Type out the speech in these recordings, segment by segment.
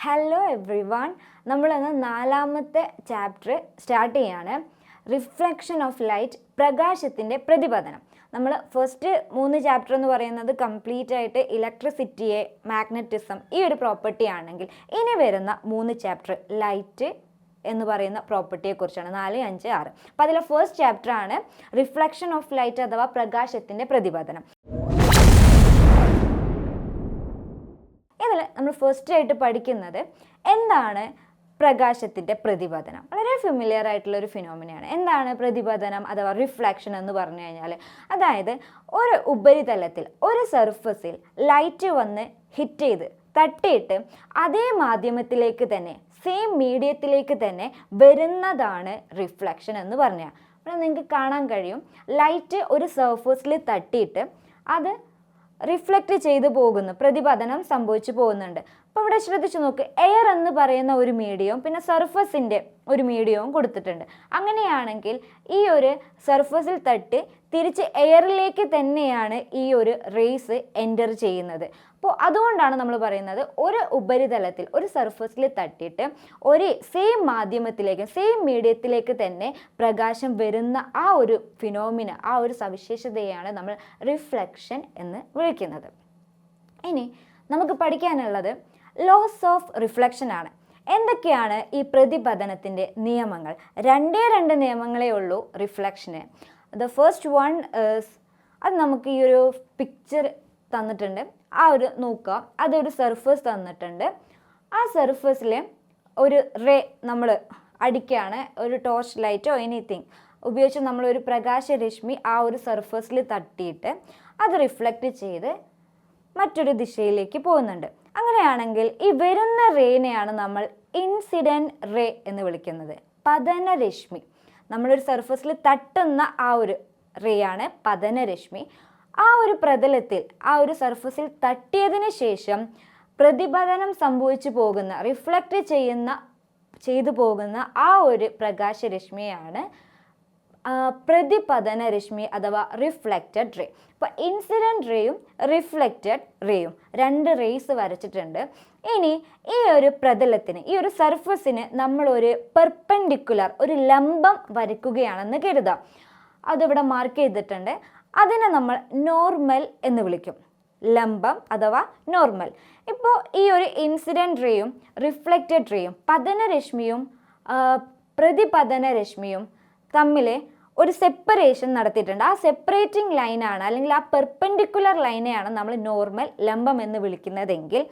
Hello everyone. നമ്മളിന്ന് 4ാമത്തെ chapter start ചെയ്യാണ്. റിഫ്ലക്ഷൻ ഓഫ് ലൈറ്റ്, പ്രകാശത്തിൻ്റെ പ്രതിപതനം. നമ്മൾ ഫസ്റ്റ് 3 ചാപ്റ്റർ എന്ന് പറയുന്നത് കംപ്ലീറ്റ് ആയിട്ട് ഇലക്ട്രിസിറ്റിയെ, മാഗ്നറ്റിസം ഈ ഒരു പ്രോപ്പർട്ടി ആണെങ്കിൽ, ഇനി വരുന്ന 3 ചാപ്റ്റർ ലൈറ്റ് എന്ന് പറയുന്ന പ്രോപ്പർട്ടിയെക്കുറിച്ചാണ്. 4, 5, 6. അപ്പോൾ അതിലെ ഫസ്റ്റ് ചാപ്റ്റർ ആണ് റിഫ്ലക്ഷൻ ഓഫ് ലൈറ്റ് അഥവാ പ്രകാശത്തിൻ്റെ പ്രതിപതനം. ഇതിൽ നമ്മൾ ഫസ്റ്റ് ആയിട്ട് പഠിക്കുന്നത് എന്താണ് പ്രകാശത്തിൻ്റെ പ്രതിപതനം. വളരെ ഫെമിലിയർ ആയിട്ടുള്ളൊരു ഫിനോമിനയാണ്. എന്താണ് പ്രതിപതനം അഥവാ റിഫ്ലക്ഷൻ എന്ന് പറഞ്ഞു കഴിഞ്ഞാൽ, അതായത് ഒരു ഉപരിതലത്തിൽ, ഒരു സർഫസിൽ ലൈറ്റ് വന്ന് ഹിറ്റ് ചെയ്ത് തട്ടിയിട്ട് അതേ മാധ്യമത്തിലേക്ക് തന്നെ, സെയിം മീഡിയത്തിലേക്ക് തന്നെ വരുന്നതാണ് റിഫ്ലക്ഷൻ എന്ന് പറഞ്ഞാൽ. അപ്പോൾ നിങ്ങൾക്ക് കാണാൻ കഴിയും, ലൈറ്റ് ഒരു സർഫസിൽ തട്ടിയിട്ട് അത് റിഫ്ലക്റ്റ് ചെയ്തു പോകുന്നു, പ്രതിപതനം സംഭവിച്ചു പോകുന്നുണ്ട്. അപ്പോൾ ഇവിടെ ശ്രദ്ധിച്ചു നോക്ക്, എയർ എന്ന് പറയുന്ന ഒരു മീഡിയവും പിന്നെ സർഫസിൻ്റെ ഒരു മീഡിയവും കൊടുത്തിട്ടുണ്ട്. അങ്ങനെയാണെങ്കിൽ ഈ ഒരു സർഫസിൽ തട്ടി തിരിച്ച് എയറിലേക്ക് തന്നെയാണ് ഈ ഒരു റേസ് എൻ്റർ ചെയ്യുന്നത്. അപ്പോൾ അതുകൊണ്ടാണ് നമ്മൾ പറയുന്നത്, ഒരു ഉപരിതലത്തിൽ, ഒരു സർഫസിൽ തട്ടിയിട്ട് ഒരു സെയിം മാധ്യമത്തിലേക്ക്, സെയിം മീഡിയത്തിലേക്ക് തന്നെ പ്രകാശം വരുന്ന ആ ഒരു ഫിനോമിന, ആ ഒരു സവിശേഷതയാണ് നമ്മൾ റിഫ്ലക്ഷൻ എന്ന് വിളിക്കുന്നത്. ഇനി നമുക്ക് പഠിക്കാനുള്ളത് ലോസ് ഓഫ് റിഫ്ലക്ഷൻ ആണ്. എന്തൊക്കെയാണ് ഈ പ്രതിപതനത്തിൻ്റെ നിയമങ്ങൾ? 2 നിയമങ്ങളേ ഉള്ളൂ റിഫ്ലക്ഷന്. ദ ഫസ്റ്റ് വൺ ഈസ്, അത് നമുക്ക് ഈ ഒരു പിക്ചർ തന്നിട്ടുണ്ട്, ആ ഒരു നോക്കുക. അതൊരു സർഫസ് തന്നിട്ടുണ്ട്. ആ സർഫസിൽ ഒരു റേ നമ്മൾ അടിക്കുകയാണ്, ഒരു ടോർച്ച് ലൈറ്റോ എനിത്തിങ് ഉപയോഗിച്ച് നമ്മളൊരു പ്രകാശരശ്മി ആ ഒരു സർഫസിൽ തട്ടിയിട്ട് അത് റിഫ്ലക്റ്റ് ചെയ്ത് മറ്റൊരു ദിശയിലേക്ക് പോകുന്നുണ്ട്. അങ്ങനെയാണെങ്കിൽ ഈ വരുന്ന റേനെയാണ് നമ്മൾ ഇൻസിഡൻറ്റ് റേ എന്ന് വിളിക്കുന്നത്, പതനരശ്മി. നമ്മളൊരു സർഫസിൽ തട്ടുന്ന ആ ഒരു റേ ആണ് പതനരശ്മി. ആ ഒരു പ്രതലത്തിൽ, ആ ഒരു സർഫസിൽ തട്ടിയതിന് ശേഷം പ്രതിപതനം സംഭവിച്ചു പോകുന്ന, റിഫ്ലക്റ്റ് ചെയ്തു പോകുന്ന ആ ഒരു പ്രകാശരശ്മിയാണ് പ്രതിപതന രശ്മി അഥവാ റിഫ്ലക്റ്റഡ് റേ. അപ്പോൾ ഇൻസിഡൻറ്റ് റേയും റിഫ്ലക്റ്റഡ് റേയും 2 റേസ് വരച്ചിട്ടുണ്ട്. ഇനി ഈ ഒരു പ്രതലത്തിന്, ഈ ഒരു സർഫസിന് നമ്മളൊരു പെർപെൻഡിക്കുലർ, ഒരു ലംബം വരയ്ക്കുകയാണെന്ന് കരുതാം. അതിവിടെ മാർക്ക് ചെയ്തിട്ടുണ്ട്. അതിനെ നമ്മൾ നോർമൽ എന്ന് വിളിക്കും, ലംബം അഥവാ നോർമൽ. ഇപ്പോൾ ഈ ഒരു ഇൻസിഡൻറ്റ് റേയും റിഫ്ലക്റ്റഡ് റേയും, പതനരശ്മിയും പ്രതിപതന രശ്മിയും തമ്മിൽ ഒരു സെപ്പറേഷൻ നടത്തിയിട്ടുണ്ട്. ആ സെപ്പറേറ്റിംഗ് ലൈനാണ്, അല്ലെങ്കിൽ ആ പെർപെൻഡിക്കുലർ ലൈനെയാണ് നമ്മൾ നോർമൽ, ലംബം എന്ന് വിളിക്കുന്നതെങ്കിൽ,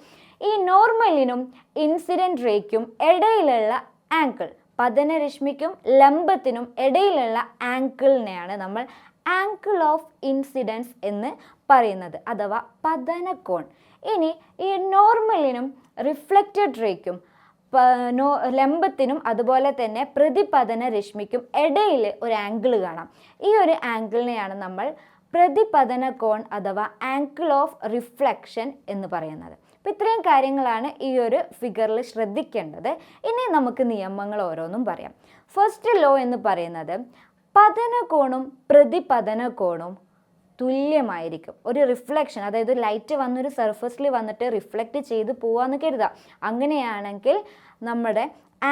ഈ നോർമലിനും ഇൻസിഡൻറ്റ് റേക്കും ഇടയിലുള്ള ആംഗിൾ, പതനരശ്മിക്കും ലംബത്തിനും ഇടയിലുള്ള ആംഗിളിനെയാണ് നമ്മൾ ആംഗിൾ ഓഫ് ഇൻസിഡൻസ് എന്ന് പറയുന്നത്, അഥവാ പതനകോൺ. ഇനി ഈ നോർമലിനും റിഫ്ലക്റ്റഡ് റേക്കും ലംബത്തിനും അതുപോലെ തന്നെ പ്രതിപതന രശ്മിക്കും ഇടയിൽ ഒരു ആംഗിൾ കാണാം. ഈ ഒരു ആംഗിളിനെയാണ് നമ്മൾ പ്രതിപതന കോൺ അഥവാ ആംഗിൾ ഓഫ് റിഫ്ലക്ഷൻ എന്ന് പറയുന്നത്. അപ്പോൾ ഇത്രയും കാര്യങ്ങളാണ് ഈ ഒരു ഫിഗറിൽ ശ്രദ്ധിക്കേണ്ടത്. ഇനി നമുക്ക് നിയമങ്ങൾ ഓരോന്നും പറയാം. ഫസ്റ്റ് ലോ എന്ന് പറയുന്നത്, പതനകോണും പ്രതിപതന കോണും തുല്യമായിരിക്കും. ഒരു റിഫ്ലക്ഷൻ, അതായത് ലൈറ്റ് വന്നൊരു സർഫസിൽ വന്നിട്ട് റിഫ്ലക്റ്റ് ചെയ്ത് പോവാന്ന് കരുതാം. അങ്ങനെയാണെങ്കിൽ നമ്മുടെ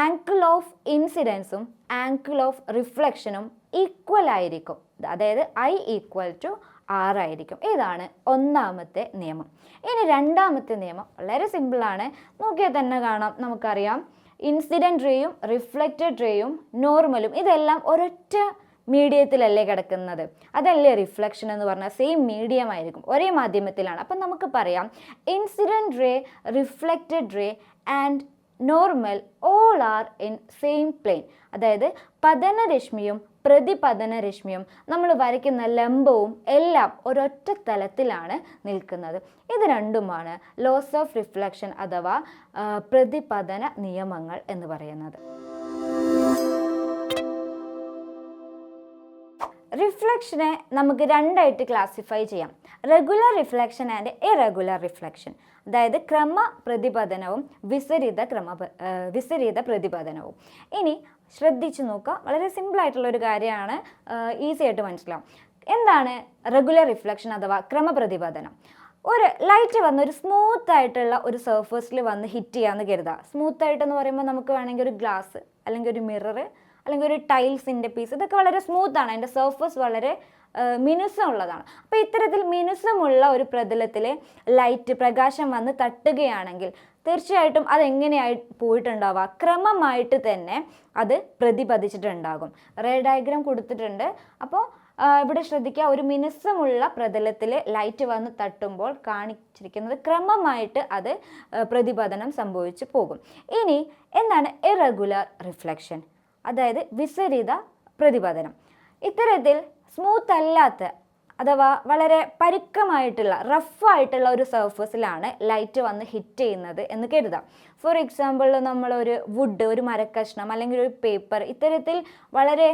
ആംഗിൾ ഓഫ് ഇൻസിഡൻസും ആംഗിൾ ഓഫ് റിഫ്ലക്ഷനും ഈക്വൽ ആയിരിക്കും. അതായത് I = R ആയിരിക്കും. ഇതാണ് 1ാമത്തെ നിയമം. ഇനി 2ാമത്തെ നിയമം വളരെ സിമ്പിളാണ്. നോക്കിയാൽ തന്നെ കാണാം, നമുക്കറിയാം ഇൻസിഡൻറ്റ് റേയും റിഫ്ലക്റ്റഡ് റേയും നോർമലും ഇതെല്ലാം ഒരൊറ്റ മീഡിയത്തിലല്ലേ കിടക്കുന്നത്. അതല്ലേ റിഫ്ലക്ഷൻ എന്ന് പറഞ്ഞാൽ, സെയിം മീഡിയം ആയിരിക്കും, ഒരേ മാധ്യമത്തിലാണ്. അപ്പം നമുക്ക് പറയാം, incident ray, reflected ray and normal all are in same plane. അതായത് പതനരശ്മിയും പ്രതിപതന രശ്മിയും നമ്മൾ വരയ്ക്കുന്ന ലംബവും എല്ലാം ഒരൊറ്റ തലത്തിലാണ് നിൽക്കുന്നത്. ഇത് രണ്ടുമാണ് ലോസ് ഓഫ് റിഫ്ലക്ഷൻ അഥവാ പ്രതിപതന നിയമങ്ങൾ എന്ന് പറയുന്നത്. റിഫ്ലക്ഷനെ നമുക്ക് 2ആയിട്ട് ക്ലാസിഫൈ ചെയ്യാം, regular reflection and irregular reflection. അതായത് ക്രമ പ്രതിപതനവും വിപരീത പ്രതിപതനവും. ഇനി ശ്രദ്ധിച്ചു നോക്കുക, വളരെ സിമ്പിളായിട്ടുള്ളൊരു കാര്യമാണ്, ഈസി ആയിട്ട് മനസ്സിലാവും. എന്താണ് റെഗുലർ റിഫ്ലക്ഷൻ അഥവാ ക്രമപ്രതിപതനം? ഒരു ലൈറ്റ് വന്ന് ഒരു സ്മൂത്ത് ആയിട്ടുള്ള ഒരു സർഫേസിൽ വന്ന് ഹിറ്റ് ചെയ്യാമെന്ന് കരുതുക. സ്മൂത്ത് ആയിട്ടെന്ന് പറയുമ്പോൾ നമുക്ക് വേണമെങ്കിൽ ഒരു ഗ്ലാസ് അല്ലെങ്കിൽ ഒരു മിറർ അല്ലെങ്കിൽ ഒരു ടൈൽസിൻ്റെ പീസ്, ഇതൊക്കെ വളരെ സ്മൂത്താണ്, അതിൻ്റെ സർഫസ് വളരെ മിനുസമുള്ളതാണ്. അപ്പോൾ ഇത്തരത്തിൽ മിനുസമുള്ള ഒരു പ്രതലത്തിൽ ലൈറ്റ് പ്രകാശം വന്ന് തട്ടുകയാണെങ്കിൽ തീർച്ചയായിട്ടും അതെങ്ങനെയായി പോയിട്ടുണ്ടാവുക, ക്രമമായിട്ട് തന്നെ അത് പ്രതിപതിച്ചിട്ടുണ്ടാകും. റേ ഡയഗ്രാം കൊടുത്തിട്ടുണ്ട്. അപ്പോൾ ഇവിടെ ശ്രദ്ധിക്കുക, ഒരു മിനുസമുള്ള പ്രതലത്തിൽ ലൈറ്റ് വന്ന് തട്ടുമ്പോൾ കാണിച്ചിരിക്കുന്നത് ക്രമമായിട്ട് അത് പ്രതിപതനം സംഭവിച്ചു പോകും. ഇനി എന്താണ് ഇറഗുലർ റിഫ്ലക്ഷൻ, അതായത് വിപരീത പ്രതിപതനം. ഇത്തരത്തിൽ സ്മൂത്ത് അല്ലാത്ത അഥവാ വളരെ പരുക്കമായിട്ടുള്ള റഫായിട്ടുള്ള ഒരു സർഫസിലാണ് ലൈറ്റ് വന്ന് ഹിറ്റ് ചെയ്യുന്നത് എന്ന് കരുതാം. ഫോർ എക്സാമ്പിൾ നമ്മളൊരു വുഡ്, ഒരു മരക്കഷ്ണം അല്ലെങ്കിൽ ഒരു പേപ്പർ, ഇത്തരത്തിൽ വളരെ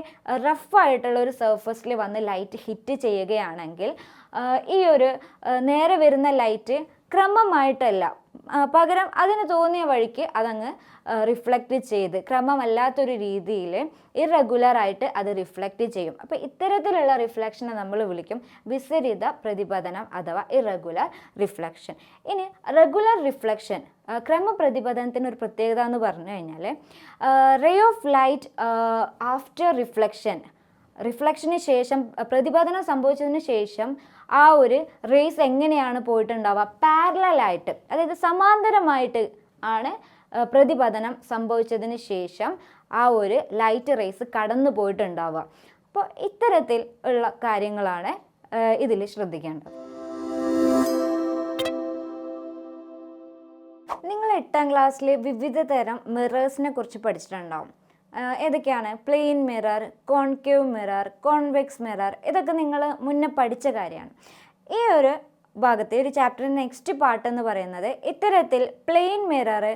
റഫായിട്ടുള്ള ഒരു സർഫസിൽ വന്ന് ലൈറ്റ് ഹിറ്റ് ചെയ്യുകയാണെങ്കിൽ ഈ ഒരു നേരെ വരുന്ന ലൈറ്റ് ക്രമമായിട്ടല്ല, പകരം അതിന് തോന്നിയ വഴിക്ക് അതങ്ങ് റിഫ്ലക്റ്റ് ചെയ്ത് ക്രമമല്ലാത്തൊരു രീതിയിൽ ഇറഗുലറായിട്ട് അത് റിഫ്ലക്റ്റ് ചെയ്യും. അപ്പോൾ ഇത്തരത്തിലുള്ള റിഫ്ലക്ഷനെ നമ്മൾ വിളിക്കും വിപരീത പ്രതിപതനം അഥവാ ഇറഗുലർ റിഫ്ലക്ഷൻ. ഇനി റെഗുലർ റിഫ്ലക്ഷൻ, ക്രമപ്രതിപതനത്തിന് ഒരു പ്രത്യേകത എന്ന് പറഞ്ഞു കഴിഞ്ഞാൽ റേ ഓഫ് ലൈറ്റ് ആഫ്റ്റർ റിഫ്ലക്ഷന് ശേഷം, പ്രതിപതനം സംഭവിച്ചതിന് ശേഷം ആ ഒരു റേസ് എങ്ങനെയാണ് പോയിട്ടുണ്ടാവുക, പാരലലായിട്ട്, അതായത് സമാന്തരമായിട്ട് ആണ് പ്രതിപതനം സംഭവിച്ചതിന് ശേഷം ആ ഒരു ലൈറ്റ് റേസ് കടന്നു പോയിട്ടുണ്ടാവുക. അപ്പോൾ ഇത്തരത്തിൽ ഉള്ള കാര്യങ്ങളാണ് ഇതിൽ ശ്രദ്ധിക്കേണ്ടത്. നിങ്ങൾ 8ാം ക്ലാസ്സിൽ വിവിധ തരം മിറേഴ്സിനെ കുറിച്ച് പഠിച്ചിട്ടുണ്ടാവും. ഏതൊക്കെയാണ്? Plane mirror, concave mirror, convex mirror, ഇതൊക്കെ നിങ്ങൾ മുന്നേ പഠിച്ച കാര്യമാണ്. ഈ ഒരു ഭാഗത്തെ ഒരു ചാപ്റ്ററിൻ്റെ നെക്സ്റ്റ് പാർട്ട് എന്ന് പറയുന്നത് ഇത്തരത്തിൽ plane mirror,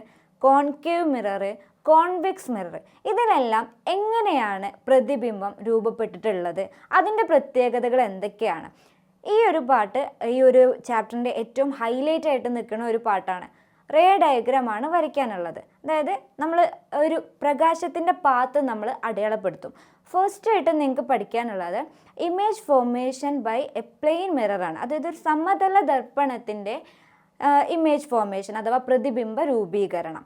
concave mirror, convex mirror, ഇതിലെല്ലാം എങ്ങനെയാണ് പ്രതിബിംബം രൂപപ്പെട്ടിട്ടുള്ളത്, അതിൻ്റെ പ്രത്യേകതകൾ എന്തൊക്കെയാണ്. ഈ ഒരു പാർട്ട് ഈ ഒരു ചാപ്റ്ററിൻ്റെ ഏറ്റവും ഹൈലൈറ്റ് ആയിട്ട് നിൽക്കുന്ന ഒരു പാർട്ടാണ്. റേ ഡയഗ്രാമാണ് വരയ്ക്കാനുള്ളത്. അതായത് നമ്മൾ ഒരു പ്രകാശത്തിൻ്റെ പാത്ത് നമ്മൾ അടയാളപ്പെടുത്തും. ഫസ്റ്റ് ആയിട്ട് നിങ്ങൾക്ക് പഠിക്കാനുള്ളത് image formation by a plane മിററാണ്. അതായത് ഒരു സമതല ദർപ്പണത്തിൻ്റെ ഇമേജ് ഫോർമേഷൻ അഥവാ പ്രതിബിംബ രൂപീകരണം.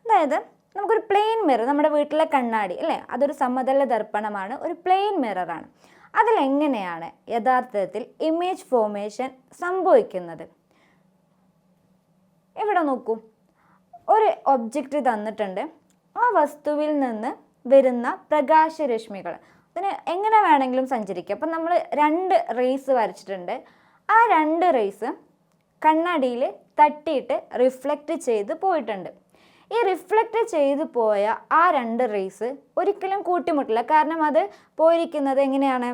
അതായത് നമുക്കൊരു പ്ലെയിൻ മിറർ, നമ്മുടെ വീട്ടിലെ കണ്ണാടി അല്ലേ, അതൊരു സമതല ദർപ്പണമാണ്, ഒരു പ്ലെയിൻ മിററാണ്. അതിലെങ്ങനെയാണ് യഥാർത്ഥത്തിൽ ഇമേജ് ഫോർമേഷൻ സംഭവിക്കുന്നത്? ഇവിടെ നോക്കൂ, ഒരു ഒബ്ജക്റ്റ് തന്നിട്ടുണ്ട്. ആ വസ്തുവിൽ നിന്ന് വരുന്ന പ്രകാശരശ്മികൾ അതിന് എങ്ങനെ വേണമെങ്കിലും സഞ്ചരിക്കുക. അപ്പം നമ്മൾ 2 റേസ് വരച്ചിട്ടുണ്ട്. ആ 2 റേസ് കണ്ണാടിയിൽ തട്ടിയിട്ട് റിഫ്ലക്റ്റ് ചെയ്ത് പോയിട്ടുണ്ട്. ഈ റിഫ്ലക്റ്റ് ചെയ്ത് പോയ ആ 2 റേസ് ഒരിക്കലും കൂട്ടിമുട്ടില്ല. കാരണം അത് പോയിരിക്കുന്നത് എങ്ങനെയാണ്?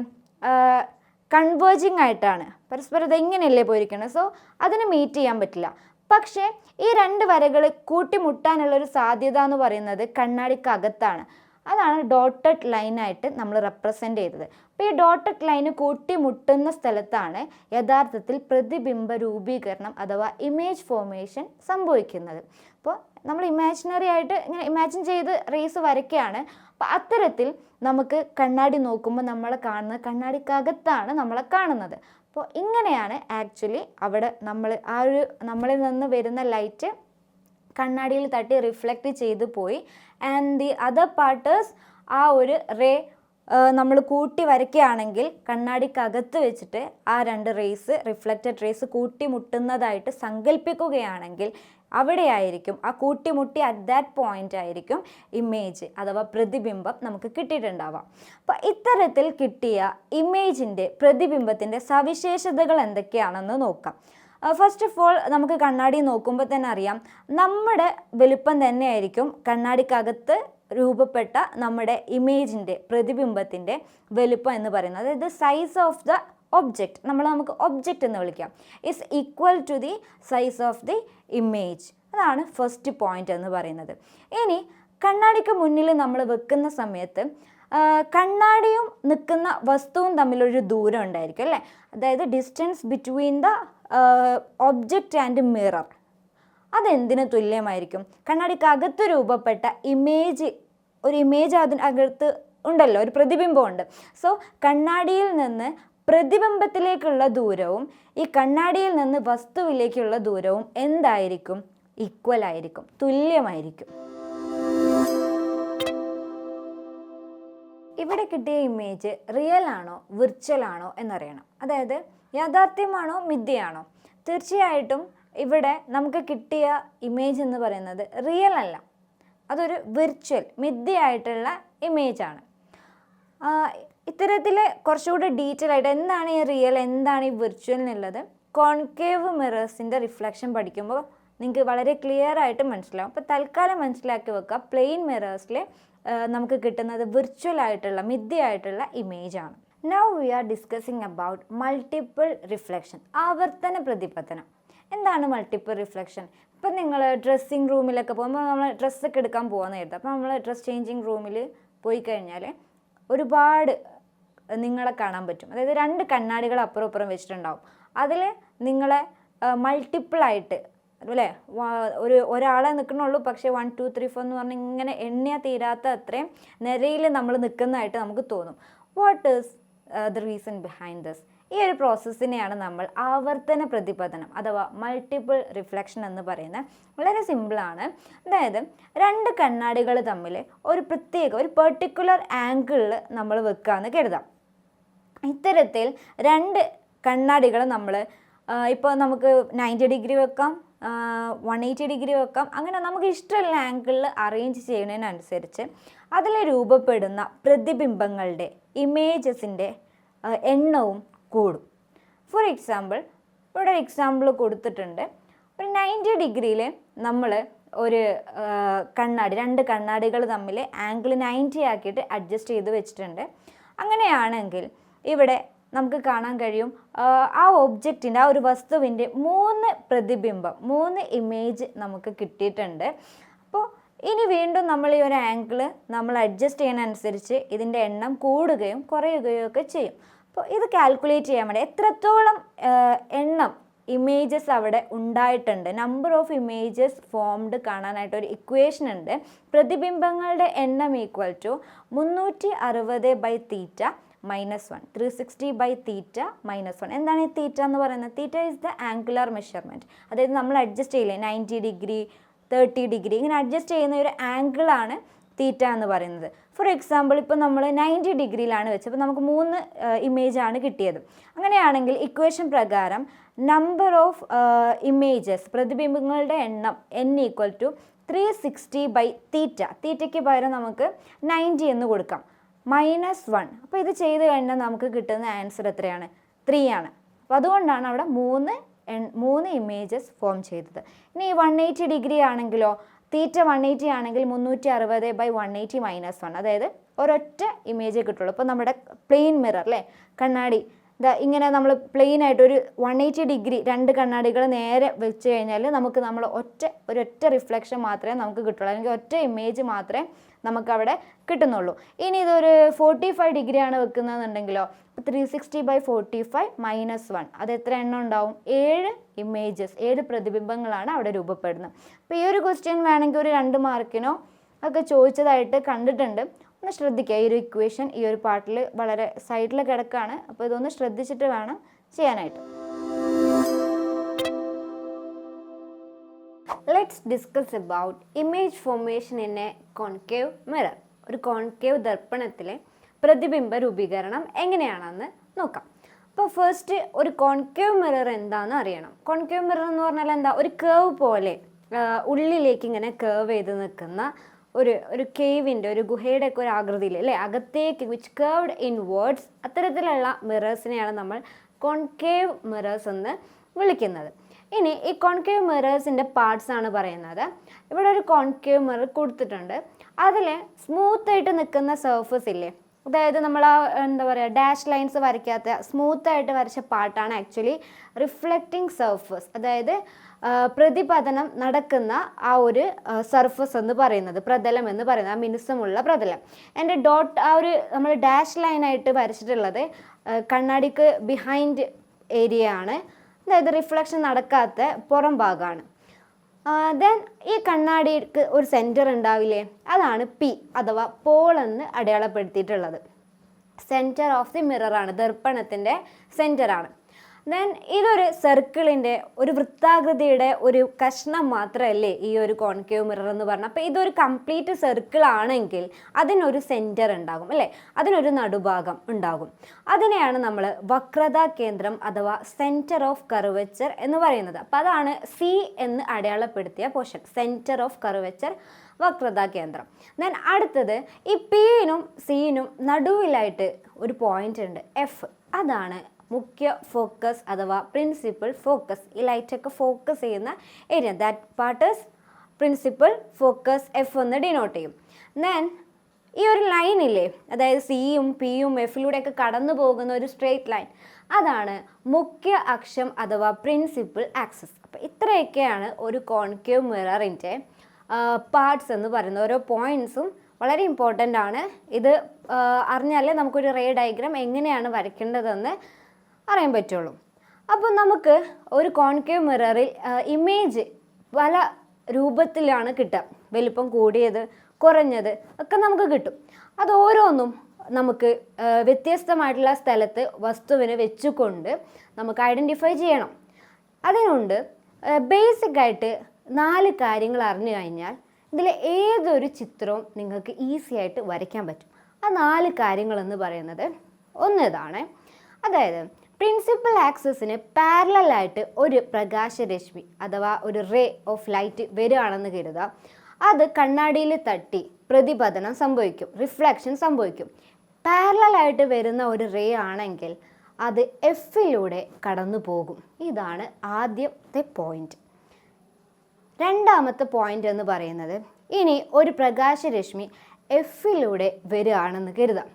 കൺവേർജിങ് ആയിട്ടാണ്, പരസ്പരം ഇതെങ്ങനെയല്ലേ പോയിരിക്കുന്നത്. സോ അതിന് മീറ്റ് ചെയ്യാൻ പറ്റില്ല. പക്ഷേ ഈ 2 വരകൾ കൂട്ടിമുട്ടാനുള്ളൊരു സാധ്യത എന്ന് പറയുന്നത് കണ്ണാടിക്കകത്താണ്. അതാണ് ഡോട്ടഡ് ലൈനായിട്ട് നമ്മൾ റെപ്രസെൻ്റ് ചെയ്തത്. അപ്പോൾ ഈ ഡോട്ടഡ് ലൈന് കൂട്ടിമുട്ടുന്ന സ്ഥലത്താണ് യഥാർത്ഥത്തിൽ പ്രതിബിംബ രൂപീകരണം അഥവാ ഇമേജ് ഫോർമേഷൻ സംഭവിക്കുന്നത്. അപ്പോൾ നമ്മൾ ഇമാജിനറി ആയിട്ട് ഇങ്ങനെ ഇമാജിൻ ചെയ്ത് റേസ് വരയ്ക്കുകയാണ്. അപ്പോൾ അത്തരത്തിൽ നമുക്ക് കണ്ണാടി നോക്കുമ്പോൾ നമ്മളെ കാണുന്നത് കണ്ണാടിക്കകത്താണ് നമ്മളെ കാണുന്നത്. അപ്പോൾ ഇങ്ങനെയാണ് ആക്ച്വലി അവിടെ നമ്മളിൽ നിന്ന് വരുന്ന ലൈറ്റ് കണ്ണാടിയിൽ തട്ടി റിഫ്ലക്റ്റ് ചെയ്ത് പോയി. ആൻഡ് ദി അതർ പാർട്ടേഴ്സ് ആ ഒരു റേ നമ്മൾ കൂട്ടി വരയ്ക്കുകയാണെങ്കിൽ കണ്ണാടിക്കകത്ത് വെച്ചിട്ട് ആ 2 റേസ് റിഫ്ലക്റ്റഡ് റേസ് കൂട്ടിമുട്ടുന്നതായിട്ട് സങ്കല്പിക്കുകയാണെങ്കിൽ അവിടെയായിരിക്കും ആ കൂട്ടിമുട്ടി അറ്റ് ദാറ്റ് പോയിന്റ് ആയിരിക്കും ഇമേജ് അഥവാ പ്രതിബിംബം നമുക്ക് കിട്ടിയിട്ടുണ്ടാവാം. അപ്പോൾ ഇത്തരത്തിൽ കിട്ടിയ ഇമേജിൻ്റെ പ്രതിബിംബത്തിൻ്റെ സവിശേഷതകൾ എന്തൊക്കെയാണെന്ന് നോക്കാം. ഫസ്റ്റ് ഓഫ് ഓൾ നമുക്ക് കണ്ണാടി നോക്കുമ്പോൾ തന്നെ അറിയാം നമ്മുടെ വലുപ്പം തന്നെയായിരിക്കും കണ്ണാടിക്കകത്ത് രൂപപ്പെട്ട നമ്മുടെ ഇമേജിൻ്റെ പ്രതിബിംബത്തിൻ്റെ വലുപ്പം എന്ന് പറയുന്നത്. അതായത് സൈസ് ഓഫ് ദ ഒബ്ജക്റ്റ്, നമുക്ക് ഒബ്ജക്റ്റ് എന്ന് വിളിക്കാം, is equal to the size of the image. അതാണ് ഫസ്റ്റ് പോയിന്റ് എന്ന് പറയുന്നത്. ഇനി കണ്ണാടിക്ക് മുന്നിൽ നമ്മൾ വെക്കുന്ന സമയത്ത് കണ്ണാടിയും നിൽക്കുന്ന വസ്തുവും തമ്മിലൊരു ദൂരം ഉണ്ടായിരിക്കും അല്ലേ. അതായത് distance between the object and mirror അതെന്തിനു തുല്യമായിരിക്കും? കണ്ണാടിക്കകത്ത് രൂപപ്പെട്ട ഒരു ഇമേജ് അതിനകത്ത് ഉണ്ടല്ലോ, ഒരു പ്രതിബിംബമുണ്ട്. സോ കണ്ണാടിയിൽ നിന്ന് പ്രതിബിംബത്തിലേക്കുള്ള ദൂരവും ഈ കണ്ണാടിയിൽ നിന്ന് വസ്തുവിലേക്കുള്ള ദൂരവും എന്തായിരിക്കും? ഈക്വൽ ആയിരിക്കും, തുല്യമായിരിക്കും. ഇവിടെ കിട്ടിയ ഇമേജ് റിയൽ ആണോ വിർച്വൽ ആണോ എന്നറിയണം. അതായത് യാഥാർത്ഥ്യമാണോ മിഥ്യയാണോ? തീർച്ചയായിട്ടും ഇവിടെ നമുക്ക് കിട്ടിയ ഇമേജ് എന്ന് പറയുന്നത് റിയൽ അല്ല, അതൊരു വിർച്വൽ മിഥ്യയായിട്ടുള്ള ഇമേജാണ്. ഇത്തരത്തിൽ കുറച്ചുകൂടി ഡീറ്റെയിൽ ആയിട്ട് എന്താണ് ഈ റിയൽ, എന്താണ് ഈ വിർച്വൽ എന്നുള്ളത് കോൺകേവ് മിറേഴ്സിൻ്റെ റിഫ്ലക്ഷൻ പഠിക്കുമ്പോൾ നിങ്ങൾക്ക് വളരെ ക്ലിയർ ആയിട്ട് മനസ്സിലാവും. അപ്പോൾ തൽക്കാലം മനസ്സിലാക്കി വെക്കുക, പ്ലെയിൻ മിറേഴ്സിൽ നമുക്ക് കിട്ടുന്നത് വിർച്വൽ ആയിട്ടുള്ള മിഥ്യയായിട്ടുള്ള ഇമേജാണ്. Now we are discussing about multiple reflection, ആവർത്തന പ്രതിപതനം. എന്താണ് മൾട്ടിപ്പിൾ റിഫ്ലക്ഷൻ? ഇപ്പം നിങ്ങൾ ഡ്രസ്സിങ് റൂമിലൊക്കെ പോകുമ്പോൾ നമ്മൾ ഡ്രസ്സൊക്കെ എടുക്കാൻ പോകാമെന്ന് കരുതുക. അപ്പോൾ നമ്മൾ ഡ്രസ് ചേഞ്ചിങ് റൂമിൽ പോയി കഴിഞ്ഞാൽ ഒരുപാട് നിങ്ങളെ കാണാൻ പറ്റും. അതായത് 2 കണ്ണാടികൾ അപ്പുറം ഇപ്പുറം വെച്ചിട്ടുണ്ടാവും. അതിൽ നിങ്ങളെ മൾട്ടിപ്പിളായിട്ട് അല്ലേ, ഒരാളെ നിൽക്കണുള്ളൂ, പക്ഷേ 1 2 3 4 എന്ന് പറഞ്ഞാൽ ഇങ്ങനെ എണ്ണിയാൽ തീരാത്ത അത്രയും നിരയിൽ നമ്മൾ നിൽക്കുന്നതായിട്ട് നമുക്ക് തോന്നും. What is the reason behind this? ഈ ഒരു പ്രോസസ്സിനെയാണ് നമ്മൾ ആവർത്തന പ്രതിപതനം അഥവാ മൾട്ടിപ്പിൾ റിഫ്ലക്ഷൻ എന്ന് പറയുന്നത്. വളരെ സിമ്പിളാണ്. അതായത് 2 കണ്ണാടികൾ തമ്മിൽ ഒരു പെർട്ടിക്കുലർ ആംഗിളിൽ നമ്മൾ വെക്കാമെന്ന് കരുതാം. ഇത്തരത്തിൽ 2 കണ്ണാടികൾ നമ്മൾ ഇപ്പോൾ നമുക്ക് 90 ഡിഗ്രി വെക്കാം, 180 ഡിഗ്രി വെക്കാം, അങ്ങനെ നമുക്ക് ഇഷ്ടമുള്ള ആംഗിളിൽ അറേഞ്ച് ചെയ്യുന്നതിനനുസരിച്ച് അതിൽ രൂപപ്പെടുന്ന പ്രതിബിംബങ്ങളുടെ ഇമേജസിൻ്റെ എണ്ണവും കൂടും. ഫോർ എക്സാമ്പിൾ, ഇവിടെ ഒരു എക്സാമ്പിൾ കൊടുത്തിട്ടുണ്ട്. ഒരു 90 ഡിഗ്രിയിൽ നമ്മൾ ഒരു കണ്ണാടി 2 കണ്ണാടികൾ തമ്മിൽ ആംഗിൾ 90 ആക്കിയിട്ട് അഡ്ജസ്റ്റ് ചെയ്ത് വെച്ചിട്ടുണ്ട്. അങ്ങനെയാണെങ്കിൽ ഇവിടെ നമുക്ക് കാണാൻ കഴിയും ആ ഒബ്ജക്റ്റിൻ്റെ, ആ ഒരു വസ്തുവിൻ്റെ 3 പ്രതിബിംബം, 3 ഇമേജ് നമുക്ക് കിട്ടിയിട്ടുണ്ട്. അപ്പോൾ ഇനി വീണ്ടും നമ്മൾ ഈ ഒരു ആംഗിൾ നമ്മൾ അഡ്ജസ്റ്റ് ചെയ്യുന്നതനുസരിച്ച് ഇതിൻ്റെ എണ്ണം കൂടുകയും കുറയുകയും ഒക്കെ ചെയ്യും. അപ്പോൾ ഇത് കാൽക്കുലേറ്റ് ചെയ്യാൻ വേണ്ടി എത്രത്തോളം എണ്ണം ഇമേജസ് അവിടെ ഉണ്ടായിട്ടുണ്ട്, നമ്പർ ഓഫ് ഇമേജസ് ഫോംഡ് കാണാനായിട്ട് ഒരു ഇക്വേഷൻ ഉണ്ട്. പ്രതിബിംബങ്ങളുടെ എണ്ണം ഈക്വൽ ടു 360/θ -1, 360/θ -1. എന്താണ് ഈ തീറ്റ എന്ന് പറയുന്നത്? Theta is the angular measurement. അതായത് നമ്മൾ അഡ്ജസ്റ്റ് ചെയ്യില്ലേ 90 ഡിഗ്രി 30 ഡിഗ്രി ഇങ്ങനെ അഡ്ജസ്റ്റ് ചെയ്യുന്ന ഒരു ആംഗിളാണ് തീറ്റ എന്ന് പറയുന്നത്. ഫോർ എക്സാമ്പിൾ, ഇപ്പോൾ നമ്മൾ 90 ഡിഗ്രിയിലാണ് വെച്ചപ്പോൾ നമുക്ക് 3 ഇമേജാണ് കിട്ടിയത്. അങ്ങനെയാണെങ്കിൽ ഇക്വേഷൻ പ്രകാരം നമ്പർ ഓഫ് ഇമേജസ്, പ്രതിബിംബങ്ങളുടെ എണ്ണം n ഈക്വൽ ടു 360/θ. തീറ്റയ്ക്ക് പകരം നമുക്ക് 90 എന്ന് കൊടുക്കാം, -1. അപ്പോൾ ഇത് ചെയ്ത് കഴിഞ്ഞാൽ നമുക്ക് കിട്ടുന്ന ആൻസർ എത്രയാണ്? 3 ആണ്. അപ്പോൾ അതുകൊണ്ടാണ് അവിടെ 3 ഇമേജസ് ഫോം ചെയ്തത്. ഇനി 180 ഡിഗ്രി ആണെങ്കിലോ, തീറ്റ 180 ആണെങ്കിൽ 360/180 -1, അതായത് ഒരൊറ്റ ഇമേജേ കിട്ടുള്ളൂ. ഇപ്പോൾ നമ്മുടെ പ്ലെയിൻ മിറർ അല്ലേ, കണ്ണാടി ഇങ്ങനെ നമ്മൾ പ്ലെയിൻ ആയിട്ട് ഒരു 180 ഡിഗ്രി 2 കണ്ണാടികൾ നേരെ വെച്ച് കഴിഞ്ഞാൽ നമുക്ക് ഒരൊറ്റ റിഫ്ലക്ഷൻ മാത്രമേ നമുക്ക് കിട്ടുള്ളൂ, അല്ലെങ്കിൽ ഒറ്റ ഇമേജ് മാത്രമേ നമുക്കവിടെ കിട്ടുന്നുള്ളൂ. ഇനി ഇതൊരു 45 ഡിഗ്രിയാണ് വെക്കുന്നതെന്നുണ്ടെങ്കിലോ 360/45 -1, അത് എത്ര എണ്ണം ഉണ്ടാവും? 7 ഇമേജസ്, 7 പ്രതിബിംബങ്ങളാണ് അവിടെ രൂപപ്പെടുന്നത്. അപ്പോൾ ഈ ഒരു ക്വസ്റ്റ്യൻ വേണമെങ്കിൽ ഒരു 2 മാർക്കിനോ ഒക്കെ ചോദിച്ചതായിട്ട് കണ്ടിട്ടുണ്ട്. ഒന്ന് ശ്രദ്ധിക്കുക, ഈ ഒരു ഇക്വേഷൻ ഈ ഒരു പാർട്ടിൽ വളരെ സൈഡിൽ കിടക്കുകയാണ്. അപ്പോൾ ഇതൊന്ന് ശ്രദ്ധിച്ചിട്ട് വേണം ചെയ്യാനായിട്ട്. Let's discuss about image formation in A concave mirror. ഒരു കോൺകേവ് ദർപ്പണത്തിലെ പ്രതിബിംബ രൂപീകരണം എങ്ങനെയാണെന്ന് നോക്കാം. അപ്പോൾ ഫസ്റ്റ് ഒരു കോൺകേവ് മിറർ എന്താണെന്ന് അറിയണം. കോൺകേവ് മിറർ എന്ന് പറഞ്ഞാൽ എന്താ? ഒരു കേവ് പോലെ ഉള്ളിലേക്ക് ഇങ്ങനെ കേവ് ചെയ്ത് നിൽക്കുന്ന ഒരു കേവിൻ്റെ, ഒരു ഗുഹയുടെ ഒക്കെ ഒരു ആകൃതിയിൽ അല്ലേ, അകത്തേക്ക് വിച്ച് കേവ്ഡ് ഇൻവേർഡ്സ്, അത്തരത്തിലുള്ള മിറേഴ്സിനെയാണ് നമ്മൾ കോൺകേവ് മിറേഴ്സ് എന്ന് വിളിക്കുന്നത്. ഇനി ഈ കോൺകേവ് മിറേഴ്സിൻ്റെ പാർട്സ് ആണ് പറയുന്നത്. ഇവിടെ ഒരു കോൺകേവ് മിറർ കൊടുത്തിട്ടുണ്ട്. അതിൽ സ്മൂത്തായിട്ട് നിൽക്കുന്ന സർഫസ് ഇല്ലേ, അതായത് നമ്മൾ എന്താ പറയുക, ഡാഷ് ലൈൻസ് വരയ്ക്കാത്ത സ്മൂത്തായിട്ട് വരച്ച പാർട്ടാണ് ആക്ച്വലി റിഫ്ലക്റ്റിംഗ് സർഫസ്, അതായത് പ്രതിപതനം നടക്കുന്ന ആ ഒരു സർഫസ് എന്ന് പറയുന്നത്, പ്രതലം എന്ന് പറയുന്നത്, ആ മിനുസമുള്ള പ്രതലം. എൻ്റെ ഡോട്ട് ആ ഒരു നമ്മൾ ഡാഷ് ലൈനായിട്ട് വരച്ചിട്ടുള്ളത് കണ്ണാടിക്ക് ബിഹൈൻഡ് ഏരിയ ആണ്, അതായത് റിഫ്ലക്ഷൻ നടക്കാത്ത പുറം ഭാഗമാണ്. ദെൻ ഈ കണ്ണാടിക്ക് ഒരു സെൻറ്റർ ഉണ്ടാവില്ലേ, അതാണ് പി അഥവാ പോൾ എന്ന് അടയാളപ്പെടുത്തിയിട്ടുള്ളത്. സെൻറ്റർ ഓഫ് ദി മിററാണ്, ദർപ്പണത്തിൻ്റെ സെൻറ്ററാണ്. ദെൻ ഇതൊരു സർക്കിളിൻ്റെ ഒരു വൃത്താകൃതിയുടെ ഒരു കഷ്ണം മാത്രമല്ലേ ഈ ഒരു കോൺകേവ് മിറർ എന്ന് പറഞ്ഞാൽ. അപ്പോൾ ഇതൊരു കംപ്ലീറ്റ് സർക്കിൾ ആണെങ്കിൽ അതിനൊരു സെൻറ്റർ ഉണ്ടാകും അല്ലേ, അതിനൊരു നടുഭാഗം ഉണ്ടാകും. അതിനെയാണ് നമ്മൾ വക്രതാ കേന്ദ്രം അഥവാ സെൻറ്റർ ഓഫ് കർവച്ചർ എന്ന് പറയുന്നത്. അപ്പോൾ അതാണ് സി എന്ന് അടയാളപ്പെടുത്തിയ പോർഷൻ, സെൻറ്റർ ഓഫ് കർവച്ചർ, വക്രതാ കേന്ദ്രം. ദെൻ അടുത്തത് ഈ പിയിനും സിയിനും നടുവിലായിട്ട് ഒരു പോയിന്റ് ഉണ്ട്, എഫ്. അതാണ് മുഖ്യ ഫോക്കസ് അഥവാ പ്രിൻസിപ്പൽ ഫോക്കസ്. ഈ ലൈറ്റൊക്കെ ഫോക്കസ് ചെയ്യുന്ന area, that part is principal focus, F എന്ന് ഡിനോട്ട് ചെയ്യും. ദെൻ ഈ ഒരു ലൈനില്ലേ, അതായത് സിയും പിയും എഫിലൂടെയൊക്കെ കടന്നു പോകുന്ന ഒരു സ്ട്രെയിറ്റ് ലൈൻ, അതാണ് മുഖ്യ അക്ഷം അഥവാ പ്രിൻസിപ്പൽ ആക്സിസ്. അപ്പോൾ ഇത്രയൊക്കെയാണ് ഒരു കോൺകേവ് മിററിൻ്റെ പാർട്സ് എന്ന് പറയുന്നത്. ഓരോ പോയിൻറ്റ്സും വളരെ ഇമ്പോർട്ടൻ്റ് ആണ്. ഇത് അറിഞ്ഞാലേ നമുക്കൊരു റേ ഡയഗ്രാം എങ്ങനെയാണ് വരയ്ക്കേണ്ടതെന്ന് അറിയാൻ പറ്റുള്ളൂ. അപ്പോൾ നമുക്ക് ഒരു കോൺകേവ് മിററിൽ ഇമേജ് പല രൂപത്തിലാണ് കിട്ടുക. വലിപ്പം കൂടിയത്, കുറഞ്ഞത് ഒക്കെ നമുക്ക് കിട്ടും. അത് ഓരോന്നും നമുക്ക് വ്യത്യസ്തമായിട്ടുള്ള സ്ഥലത്ത് വസ്തുവിനെ വെച്ചുകൊണ്ട് നമുക്ക് ഐഡൻറ്റിഫൈ ചെയ്യണം. അതിനുണ്ട് ബേസിക്കായിട്ട് 4 കാര്യങ്ങൾ അറിഞ്ഞു കഴിഞ്ഞാൽ ഇതിൽ ഏതൊരു ചിത്രവും നിങ്ങൾക്ക് ഈസി ആയിട്ട് വരയ്ക്കാൻ പറ്റും. ആ 4 കാര്യങ്ങളെന്ന് പറയുന്നത് ഒന്ന് ഇതാണ്. അതായത് പ്രിൻസിപ്പൽ ആക്സിസിന് പാരലലായിട്ട് ഒരു പ്രകാശരശ്മി അഥവാ ഒരു റേ ഓഫ് ലൈറ്റ് വരികയാണെന്ന് കരുതുക. അത് കണ്ണാടിയിൽ തട്ടി പ്രതിപതനം സംഭവിക്കും, റിഫ്ലക്ഷൻ സംഭവിക്കും. പാരലലായിട്ട് വരുന്ന ഒരു റേ ആണെങ്കിൽ അത് എഫിലൂടെ കടന്നു പോകും. ഇതാണ് ആദ്യത്തെ പോയിന്റ്. രണ്ടാമത്തെ പോയിന്റ് എന്ന് പറയുന്നത്, ഇനി ഒരു പ്രകാശരശ്മി എഫിലൂടെ വരികയാണെന്ന് കരുതാം.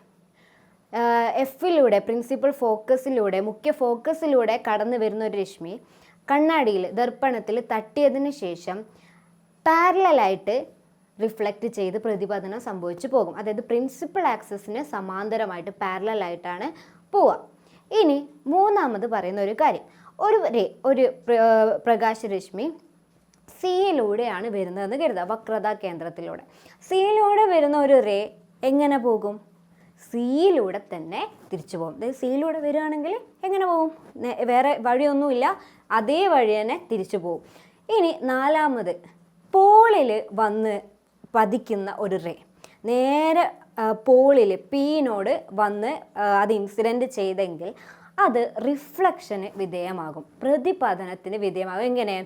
എഫിലൂടെ, പ്രിൻസിപ്പൽ ഫോക്കസിലൂടെ, മുഖ്യ ഫോക്കസിലൂടെ കടന്നു വരുന്ന ഒരു രശ്മി കണ്ണാടിയിൽ, ദർപ്പണത്തിൽ തട്ടിയതിന് ശേഷം പാരലലായിട്ട് റിഫ്ലക്റ്റ് ചെയ്ത് പ്രതിപതനം സംഭവിച്ചു പോകും. അതായത് പ്രിൻസിപ്പൽ ആക്സിസിന് സമാന്തരമായിട്ട് പാരലലായിട്ടാണ് പോവുക. ഇനി മൂന്നാമത് പറയുന്ന ഒരു കാര്യം, ഒരു പ്രകാശരശ്മി സിയിലൂടെയാണ് വരുന്നതെന്ന് കരുതുക, വക്രതാ കേന്ദ്രത്തിലൂടെ. സിയിലൂടെ വരുന്ന ഒരു റേ എങ്ങനെ പോകും? സിയിലൂടെ തന്നെ തിരിച്ചു പോകും. അതായത് സിയിലൂടെ വരികയാണെങ്കിൽ എങ്ങനെ പോകും? വേറെ വഴിയൊന്നുമില്ല, അതേ വഴി തന്നെ തിരിച്ചു പോകും. ഇനി നാലാമത്, പോളിൽ വന്ന് പതിക്കുന്ന ഒരു റേ നേരെ പോളിൽ പിന്നോട് വന്ന് അത് ഇൻസിഡൻറ്റ് ചെയ്തെങ്കിൽ അത് റിഫ്ലക്ഷന് വിധേയമാകും, പ്രതിപതനത്തിന് വിധേയമാകും. എങ്ങനെ?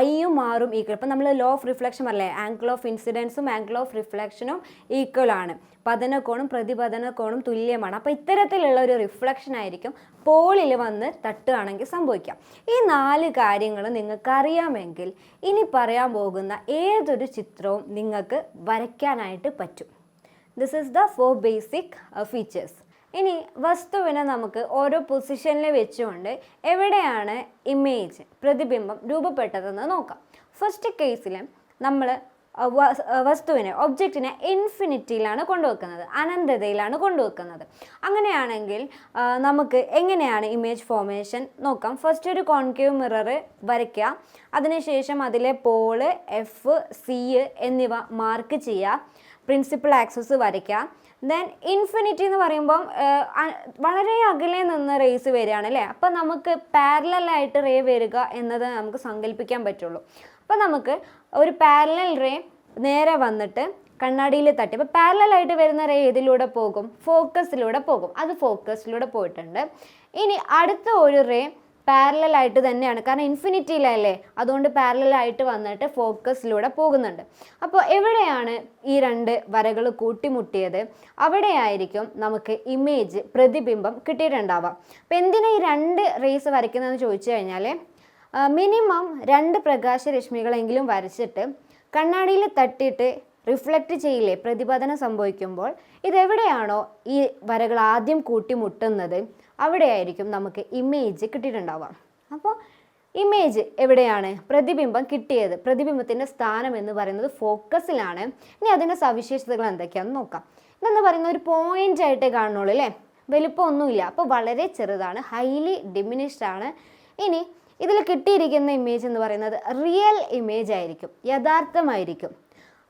ഐയും ആറും ഈക്വൽ. ഇപ്പം നമ്മൾ ലോ ഓഫ് റിഫ്ലക്ഷൻ പറയല്ലേ, ആംഗിൾ ഓഫ് ഇൻസിഡൻസും ആംഗിൾ ഓഫ് റിഫ്ലക്ഷനും ഈക്വൽ ആണ്, പതനകോണും പ്രതിപതന കോണും തുല്യമാണ്. അപ്പോൾ ഇത്തരത്തിലുള്ള ഒരു റിഫ്ലക്ഷൻ ആയിരിക്കും പോളിൽ വന്ന് തട്ടുകയാണെങ്കിൽ സംഭവിക്കാം. ഈ 4 കാര്യങ്ങൾ നിങ്ങൾക്കറിയാമെങ്കിൽ ഇനി പറയാൻ പോകുന്ന ഏതൊരു ചിത്രവും നിങ്ങൾക്ക് വരയ്ക്കാനായിട്ട് പറ്റും. This is the 4 basic features. ഇനി വസ്തുവിനെ നമുക്ക് ഓരോ പൊസിഷനിൽ വെച്ചുകൊണ്ട് എവിടെയാണ് ഇമേജ്, പ്രതിബിംബം രൂപപ്പെട്ടതെന്ന് നോക്കാം. ഫസ്റ്റ് കേസിൽ നമ്മൾ വസ്തുവിനെ, ഒബ്ജക്റ്റിനെ ഇൻഫിനിറ്റിയിലാണ് കൊണ്ടുവെക്കുന്നത്, അനന്തതയിലാണ് കൊണ്ടുവെക്കുന്നത്. അങ്ങനെയാണെങ്കിൽ നമുക്ക് എങ്ങനെയാണ് ഇമേജ് ഫോർമേഷൻ നോക്കാം. ഫസ്റ്റ് ഒരു കോൺകേവ് മിറർ വരയ്ക്കുക. അതിനുശേഷം അതിലെ പോള്, എഫ്, സി എന്നിവ മാർക്ക് ചെയ്യുക. പ്രിൻസിപ്പൽ ആക്സിസ് വരയ്ക്കുക. ദെൻ ഇൻഫിനിറ്റി എന്ന് പറയുമ്പം വളരെ അകലെ നിന്ന് റേസ് വരികയാണ് അല്ലേ. അപ്പോൾ നമുക്ക് പാരലലായിട്ട് റേ വരിക എന്നത് നമുക്ക് സങ്കല്പിക്കാൻ പറ്റുള്ളൂ. അപ്പോൾ നമുക്ക് ഒരു പാരലൽ റേ നേരെ വന്നിട്ട് കണ്ണാടിയിൽ തട്ടി, അപ്പോൾ പാരലലായിട്ട് വരുന്ന റേ ഇതിലൂടെ പോകും, ഫോക്കസിലൂടെ പോകും. അത് ഫോക്കസിലൂടെ പോയിട്ടുണ്ട്. ഇനി അടുത്ത ഒരു റേ പാരലലായിട്ട് തന്നെയാണ്, കാരണം ഇൻഫിനിറ്റിയിലല്ലേ, അതുകൊണ്ട് പാരലലായിട്ട് വന്നിട്ട് ഫോക്കസിലൂടെ പോകുന്നുണ്ട്. അപ്പോൾ എവിടെയാണ് ഈ 2 വരകൾ കൂട്ടിമുട്ടിയത്, അവിടെയായിരിക്കും നമുക്ക് ഇമേജ്, പ്രതിബിംബം കിട്ടിയിട്ടുണ്ടാവാം. അപ്പോൾ എന്തിനാ ഈ 2 റേസ് വരയ്ക്കുന്നതെന്ന് ചോദിച്ചു കഴിഞ്ഞാൽ, മിനിമം 2 പ്രകാശരശ്മികളെങ്കിലും വരച്ചിട്ട് കണ്ണാടിയിൽ തട്ടിയിട്ട് റിഫ്ലക്റ്റ് ചെയ്യില്ലേ, പ്രതിപതനം സംഭവിക്കുമ്പോൾ ഇതെവിടെയാണോ ഈ വരകൾ ആദ്യം കൂട്ടിമുട്ടുന്നത് അവിടെയായിരിക്കും നമുക്ക് ഇമേജ് കിട്ടിയിട്ടുണ്ടാവുക. അപ്പോൾ ഇമേജ് എവിടെയാണ്? പ്രതിബിംബം കിട്ടിയത്, പ്രതിബിംബത്തിൻ്റെ സ്ഥാനം എന്ന് പറയുന്നത് ഫോക്കസിലാണ്. ഇനി അതിൻ്റെ സവിശേഷതകൾ എന്തൊക്കെയാണെന്ന് നോക്കാം. ഇതെന്ന് പറയുന്ന ഒരു പോയിന്റ് ആയിട്ടേ കാണുന്നുള്ളൂ അല്ലേ, വലിപ്പമൊന്നുമില്ല. അപ്പോൾ വളരെ ചെറുതാണ്, ഹൈലി ഡിമിനിഷ്ഡ് ആണ്. ഇനി ഇതിൽ കിട്ടിയിരിക്കുന്ന ഇമേജ് എന്ന് പറയുന്നത് റിയൽ ഇമേജ് ആയിരിക്കും, യഥാർത്ഥമായിരിക്കും.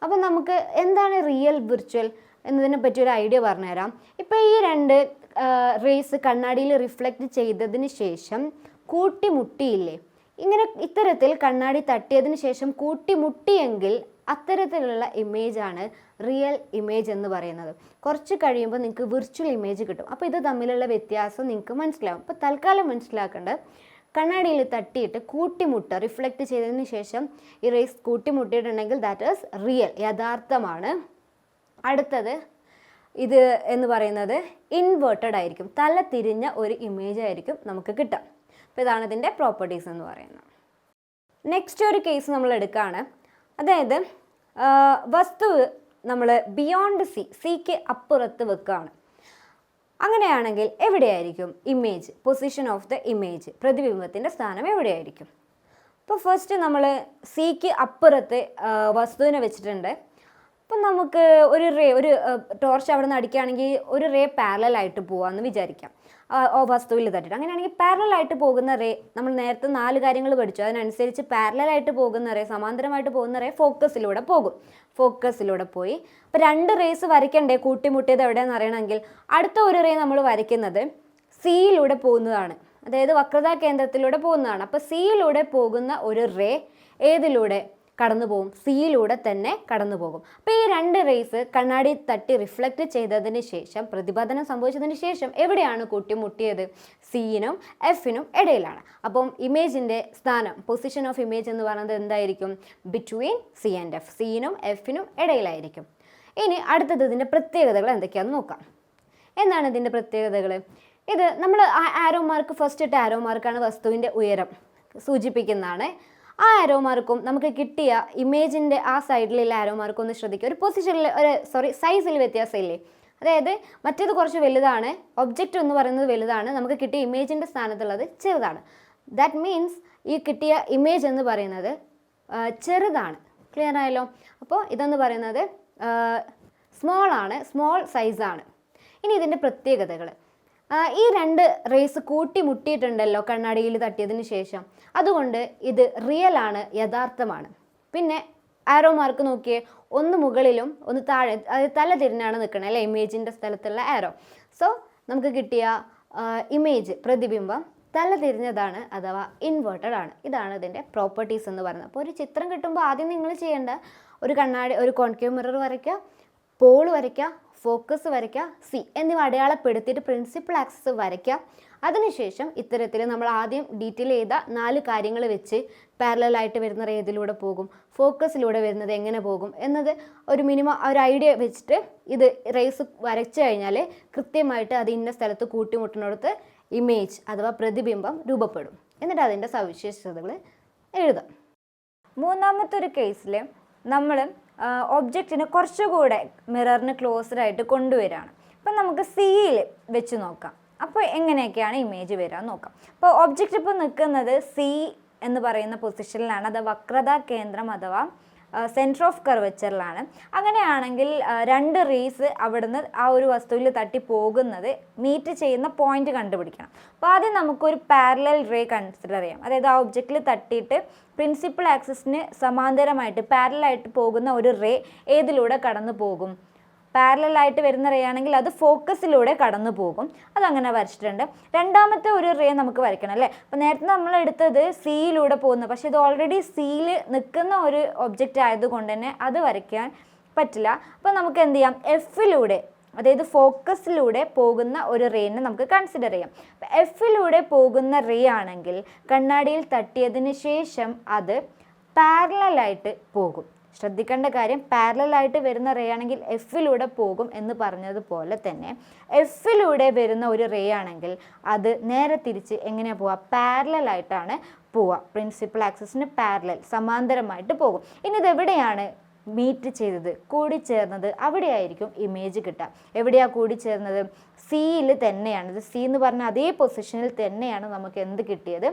അപ്പോൾ നമുക്ക് എന്താണ് റിയൽ, വിർച്വൽ എന്നതിനെ പറ്റി ഒരു ഐഡിയ പറഞ്ഞുതരാം. ഇപ്പോൾ ഈ 2 റേസ് കണ്ണാടിയിൽ റിഫ്ലക്റ്റ് ചെയ്തതിന് ശേഷം കൂട്ടിമുട്ടിയില്ലേ, ഇങ്ങനെ ഇത്തരത്തിൽ കണ്ണാടി തട്ടിയതിന് ശേഷം കൂട്ടിമുട്ടിയെങ്കിൽ അത്തരത്തിലുള്ള ഇമേജാണ് റിയൽ ഇമേജ് എന്ന് പറയുന്നത്. കുറച്ച് കഴിയുമ്പോൾ നിങ്ങൾക്ക് വിർച്വൽ ഇമേജ് കിട്ടും. അപ്പോൾ ഇത് തമ്മിലുള്ള വ്യത്യാസം നിങ്ങൾക്ക് മനസ്സിലാവും. അപ്പോൾ തൽക്കാലം മനസ്സിലാക്കേണ്ടത് കണ്ണാടിയിൽ തട്ടിയിട്ട് കൂട്ടിമുട്ടുക, റിഫ്ലക്റ്റ് ചെയ്തതിന് ശേഷം ഈ റേസ് കൂട്ടിമുട്ടിയിട്ടുണ്ടെങ്കിൽ ദാറ്റ് ഈസ് റിയൽ, യഥാർത്ഥമാണ്. അടുത്തത് ഇത് എന്ന് പറയുന്നത് ഇൻവേർട്ടഡ് ആയിരിക്കും, തല തിരിഞ്ഞ ഒരു ഇമേജ് ആയിരിക്കും നമുക്ക് കിട്ടുക. അപ്പോൾ ഇതാണ് ഇതിൻ്റെ പ്രോപ്പർട്ടീസ് എന്ന് പറയുന്നത്. നെക്സ്റ്റ് ഒരു കേസ് നമ്മൾ എടുക്കുകയാണ്. അതായത് വസ്തു നമ്മൾ ബിയോണ്ട് സിക്ക് അപ്പുറത്ത് വെക്കുകയാണ്. അങ്ങനെയാണെങ്കിൽ എവിടെയായിരിക്കും image, position of the image, പ്രതിബിംബത്തിൻ്റെ സ്ഥാനം എവിടെയായിരിക്കും? അപ്പോൾ ഫസ്റ്റ് നമ്മൾ സിക്ക് അപ്പുറത്ത് വസ്തുവിനെ വെച്ചിട്ടുണ്ട്. അപ്പം നമുക്ക് ഒരു ടോർച്ച് അവിടെ നിന്ന് അടിക്കുകയാണെങ്കിൽ ഒരു റേ പാരലായിട്ട് പോകാമെന്ന് വിചാരിക്കാം, വസ്തുവിൽ തട്ടിട്ട്. അങ്ങനെയാണെങ്കിൽ പാരലായിട്ട് പോകുന്ന റേ, നമ്മൾ നേരത്തെ 4 കാര്യങ്ങൾ പഠിച്ചു, അതിനനുസരിച്ച് പാരലായിട്ട് പോകുന്ന റേ, സമാന്തരമായിട്ട് പോകുന്ന റേ ഫോക്കസിലൂടെ പോകും. ഫോക്കസിലൂടെ പോയി അപ്പോൾ 2 റേസ് വരയ്ക്കണ്ടേ, കൂട്ടിമുട്ടിയത് എവിടെയാണെന്ന് അറിയണമെങ്കിൽ അടുത്ത ഒരു റേ നമ്മൾ വരയ്ക്കുന്നത് സിയിലൂടെ പോകുന്നതാണ്, അതായത് വക്രതാ കേന്ദ്രത്തിലൂടെ പോകുന്നതാണ്. അപ്പോൾ സിയിലൂടെ പോകുന്ന ഒരു റേ ഏതിലൂടെ കടന്നു പോകും? സിയിലൂടെ തന്നെ കടന്നു പോകും. അപ്പോൾ ഈ 2 റേസ് കണ്ണാടി തട്ടി റിഫ്ലക്റ്റ് ചെയ്തതിന് ശേഷം, പ്രതിപതനം സംഭവിച്ചതിന് ശേഷം എവിടെയാണ് കൂട്ടിമുട്ടിയത്? സിയിനും എഫിനും ഇടയിലാണ്. അപ്പം ഇമേജിൻ്റെ സ്ഥാനം, പൊസിഷൻ ഓഫ് ഇമേജ് എന്ന് പറയുന്നത് എന്തായിരിക്കും? ബിറ്റ്വീൻ സി ആൻഡ് എഫ്, സിയിനും എഫിനും ഇടയിലായിരിക്കും. ഇനി അടുത്തത് ഇതിൻ്റെ പ്രത്യേകതകൾ എന്തൊക്കെയാണെന്ന് നോക്കാം. എന്താണ് ഇതിൻ്റെ പ്രത്യേകതകൾ? ഇത് നമ്മൾ ആരോ മാർക്ക്, ഫസ്റ്റ് ഇട്ട ആരോ മാർക്കാണ് വസ്തുവിൻ്റെ ഉയരം സൂചിപ്പിക്കുന്നതാണ്. ആ ആരോ മാർക്കും നമുക്ക് കിട്ടിയ ഇമേജിൻ്റെ ആ സൈഡിലുള്ള ആരോ മാർക്കും ഒന്ന് ശ്രദ്ധിക്കുക. ഒരു പൊസിഷനിൽ സൈസിൽ വ്യത്യാസമില്ലേ? അതായത് മറ്റേത് കുറച്ച് വലുതാണ്, ഒബ്ജക്റ്റ് എന്ന് പറയുന്നത് വലുതാണ്, നമുക്ക് കിട്ടിയ ഇമേജിൻ്റെ സ്ഥാനത്തുള്ളത് ചെറുതാണ്. ദാറ്റ് മീൻസ് ഈ കിട്ടിയ ഇമേജ് എന്ന് പറയുന്നത് ചെറുതാണ്. ക്ലിയർ ആയല്ലോ? അപ്പോൾ ഇതെന്ന് പറയുന്നത് സ്മോൾ ആണ്, സ്മോൾ സൈസാണ്. ഇനി ഇതിൻ്റെ പ്രത്യേകതകൾ, ഈ 2 റേസ് കൂട്ടിമുട്ടിയിട്ടുണ്ടല്ലോ കണ്ണാടിയിൽ തട്ടിയതിന് ശേഷം, അതുകൊണ്ട് ഇത് റിയൽ ആണ്, യഥാർത്ഥമാണ്. പിന്നെ ആരോ മാർക്ക് നോക്കിയേ, ഒന്ന് മുകളിലും ഒന്ന് താഴെ, അതായത് തല തിരിഞ്ഞാണ് നിൽക്കുന്നത് അല്ലേ, ഇമേജിൻ്റെ സ്ഥലത്തുള്ള ആരോ. സോ നമുക്ക് കിട്ടിയ ഇമേജ്, പ്രതിബിംബം തല തിരിഞ്ഞതാണ്, അഥവാ ഇൻവേർട്ടഡ് ആണ്. ഇതാണ് ഇതിൻ്റെ പ്രോപ്പർട്ടീസ് എന്ന് പറയുന്നത്. അപ്പോൾ ഒരു ചിത്രം കിട്ടുമ്പോൾ ആദ്യം നിങ്ങൾ ചെയ്യേണ്ട, ഒരു കണ്ണാടി, ഒരു കോൺകേവ് മിറർ വരയ്ക്കുക, പോൾ വരയ്ക്കുക, ഫോക്കസ് വരയ്ക്കുക, സി എന്നിവ അടയാളപ്പെടുത്തിയിട്ട് പ്രിൻസിപ്പൽ ആക്സിസ് വരയ്ക്കുക. അതിനുശേഷം ഇത്തരത്തിൽ നമ്മൾ ആദ്യം ഡീറ്റെയിൽ ചെയ്ത 4 കാര്യങ്ങൾ വെച്ച് പാരലായിട്ട് വരുന്ന ഏതിലൂടെ പോകും, ഫോക്കസിലൂടെ വരുന്നത് എങ്ങനെ പോകും എന്നത് ഒരു മിനിമം ഒരു ഐഡിയ വെച്ചിട്ട് ഇത് റേസ് വരച്ചു കഴിഞ്ഞാൽ കൃത്യമായിട്ട് അത് ഇന്ന സ്ഥലത്ത് കൂട്ടിമുട്ടുന്നിടത്ത് ഇമേജ് അഥവാ പ്രതിബിംബം രൂപപ്പെടും. എന്നിട്ട് അതിൻ്റെ സവിശേഷതകൾ എഴുതാം. മൂന്നാമത്തെ ഒരു കേസിൽ നമ്മൾ ഒബ്ജക്റ്റിനെ കുറച്ചുകൂടെ മിററിന് ക്ലോസ്ഡായിട്ട് കൊണ്ടുവരികയാണ്. അപ്പം നമുക്ക് സിയിൽ വെച്ച് നോക്കാം. അപ്പോൾ എങ്ങനെയൊക്കെയാണ് ഇമേജ് വരിക നോക്കാം. അപ്പോൾ ഒബ്ജക്റ്റ് ഇപ്പോൾ നിൽക്കുന്നത് സി എന്ന് പറയുന്ന പൊസിഷനിലാണ്, അത് വക്രതാ കേന്ദ്രം അഥവാ സെൻറ്റർ ഓഫ് കർവച്ചറിലാണ്. അങ്ങനെയാണെങ്കിൽ 2 റേസ് അവിടുന്ന് ആ ഒരു വസ്തുവിൽ തട്ടി പോകുന്നത് മീറ്റ് ചെയ്യുന്ന പോയിന്റ് കണ്ടുപിടിക്കണം. അപ്പോൾ ആദ്യം നമുക്കൊരു പാരലൽ റേ കൺസിഡർ ചെയ്യാം. അതായത് ആ ഒബ്ജക്റ്റിൽ തട്ടിയിട്ട് പ്രിൻസിപ്പൽ ആക്സിസിന് സമാന്തരമായിട്ട് പാരലായിട്ട് പോകുന്ന ഒരു റേ ഏതിലൂടെ കടന്നു പോകും? പാരലായിട്ട് വരുന്ന റേ ആണെങ്കിൽ അത് ഫോക്കസിലൂടെ കടന്നു പോകും. അതങ്ങനെ വരച്ചിട്ടുണ്ട്. രണ്ടാമത്തെ ഒരു റേ നമുക്ക് വരയ്ക്കണം അല്ലേ. അപ്പോൾ നേരത്തെ നമ്മൾ എടുത്തത് സിയിലൂടെ പോകുന്നു, പക്ഷേ ഇത് ഓൾറെഡി സിയിൽ നിൽക്കുന്ന ഒരു ഒബ്ജക്റ്റ് ആയതുകൊണ്ട് തന്നെ അത് വരയ്ക്കാൻ പറ്റില്ല. അപ്പോൾ നമുക്ക് എന്ത് ചെയ്യാം, എഫിലൂടെ, അതായത് ഫോക്കസിലൂടെ പോകുന്ന ഒരു റേനെ നമുക്ക് കൺസിഡർ ചെയ്യാം. അപ്പോൾ എഫിലൂടെ പോകുന്ന റേ ആണെങ്കിൽ കണ്ണാടിയിൽ തട്ടിയതിന് ശേഷം അത് പാരലായിട്ട് പോകും. ശ്രദ്ധിക്കേണ്ട കാര്യം, പാരലായിട്ട് വരുന്ന റേ ആണെങ്കിൽ എഫിലൂടെ പോകും എന്ന് പറഞ്ഞതുപോലെ തന്നെ എഫിലൂടെ വരുന്ന ഒരു റേ ആണെങ്കിൽ അത് നേരെ തിരിച്ച് എങ്ങനെയാണ് പോവുക? പാരലായിട്ടാണ് പോവുക. പ്രിൻസിപ്പൽ ആക്സിസിന് പാരലൽ, സമാന്തരമായിട്ട് പോകും. ഇനി ഇതെവിടെയാണ് മീറ്റ് ചെയ്തത്, കൂടിച്ചേർന്നത്? അവിടെയായിരിക്കും ഇമേജ് കിട്ടുക. എവിടെയാണ് കൂടിച്ചേർന്നത്? സിയിൽ തന്നെയാണ്. ഇത് സി എന്ന് പറഞ്ഞാൽ അതേ പൊസിഷനിൽ തന്നെയാണ് നമുക്ക് എന്ത് കിട്ടിയത്?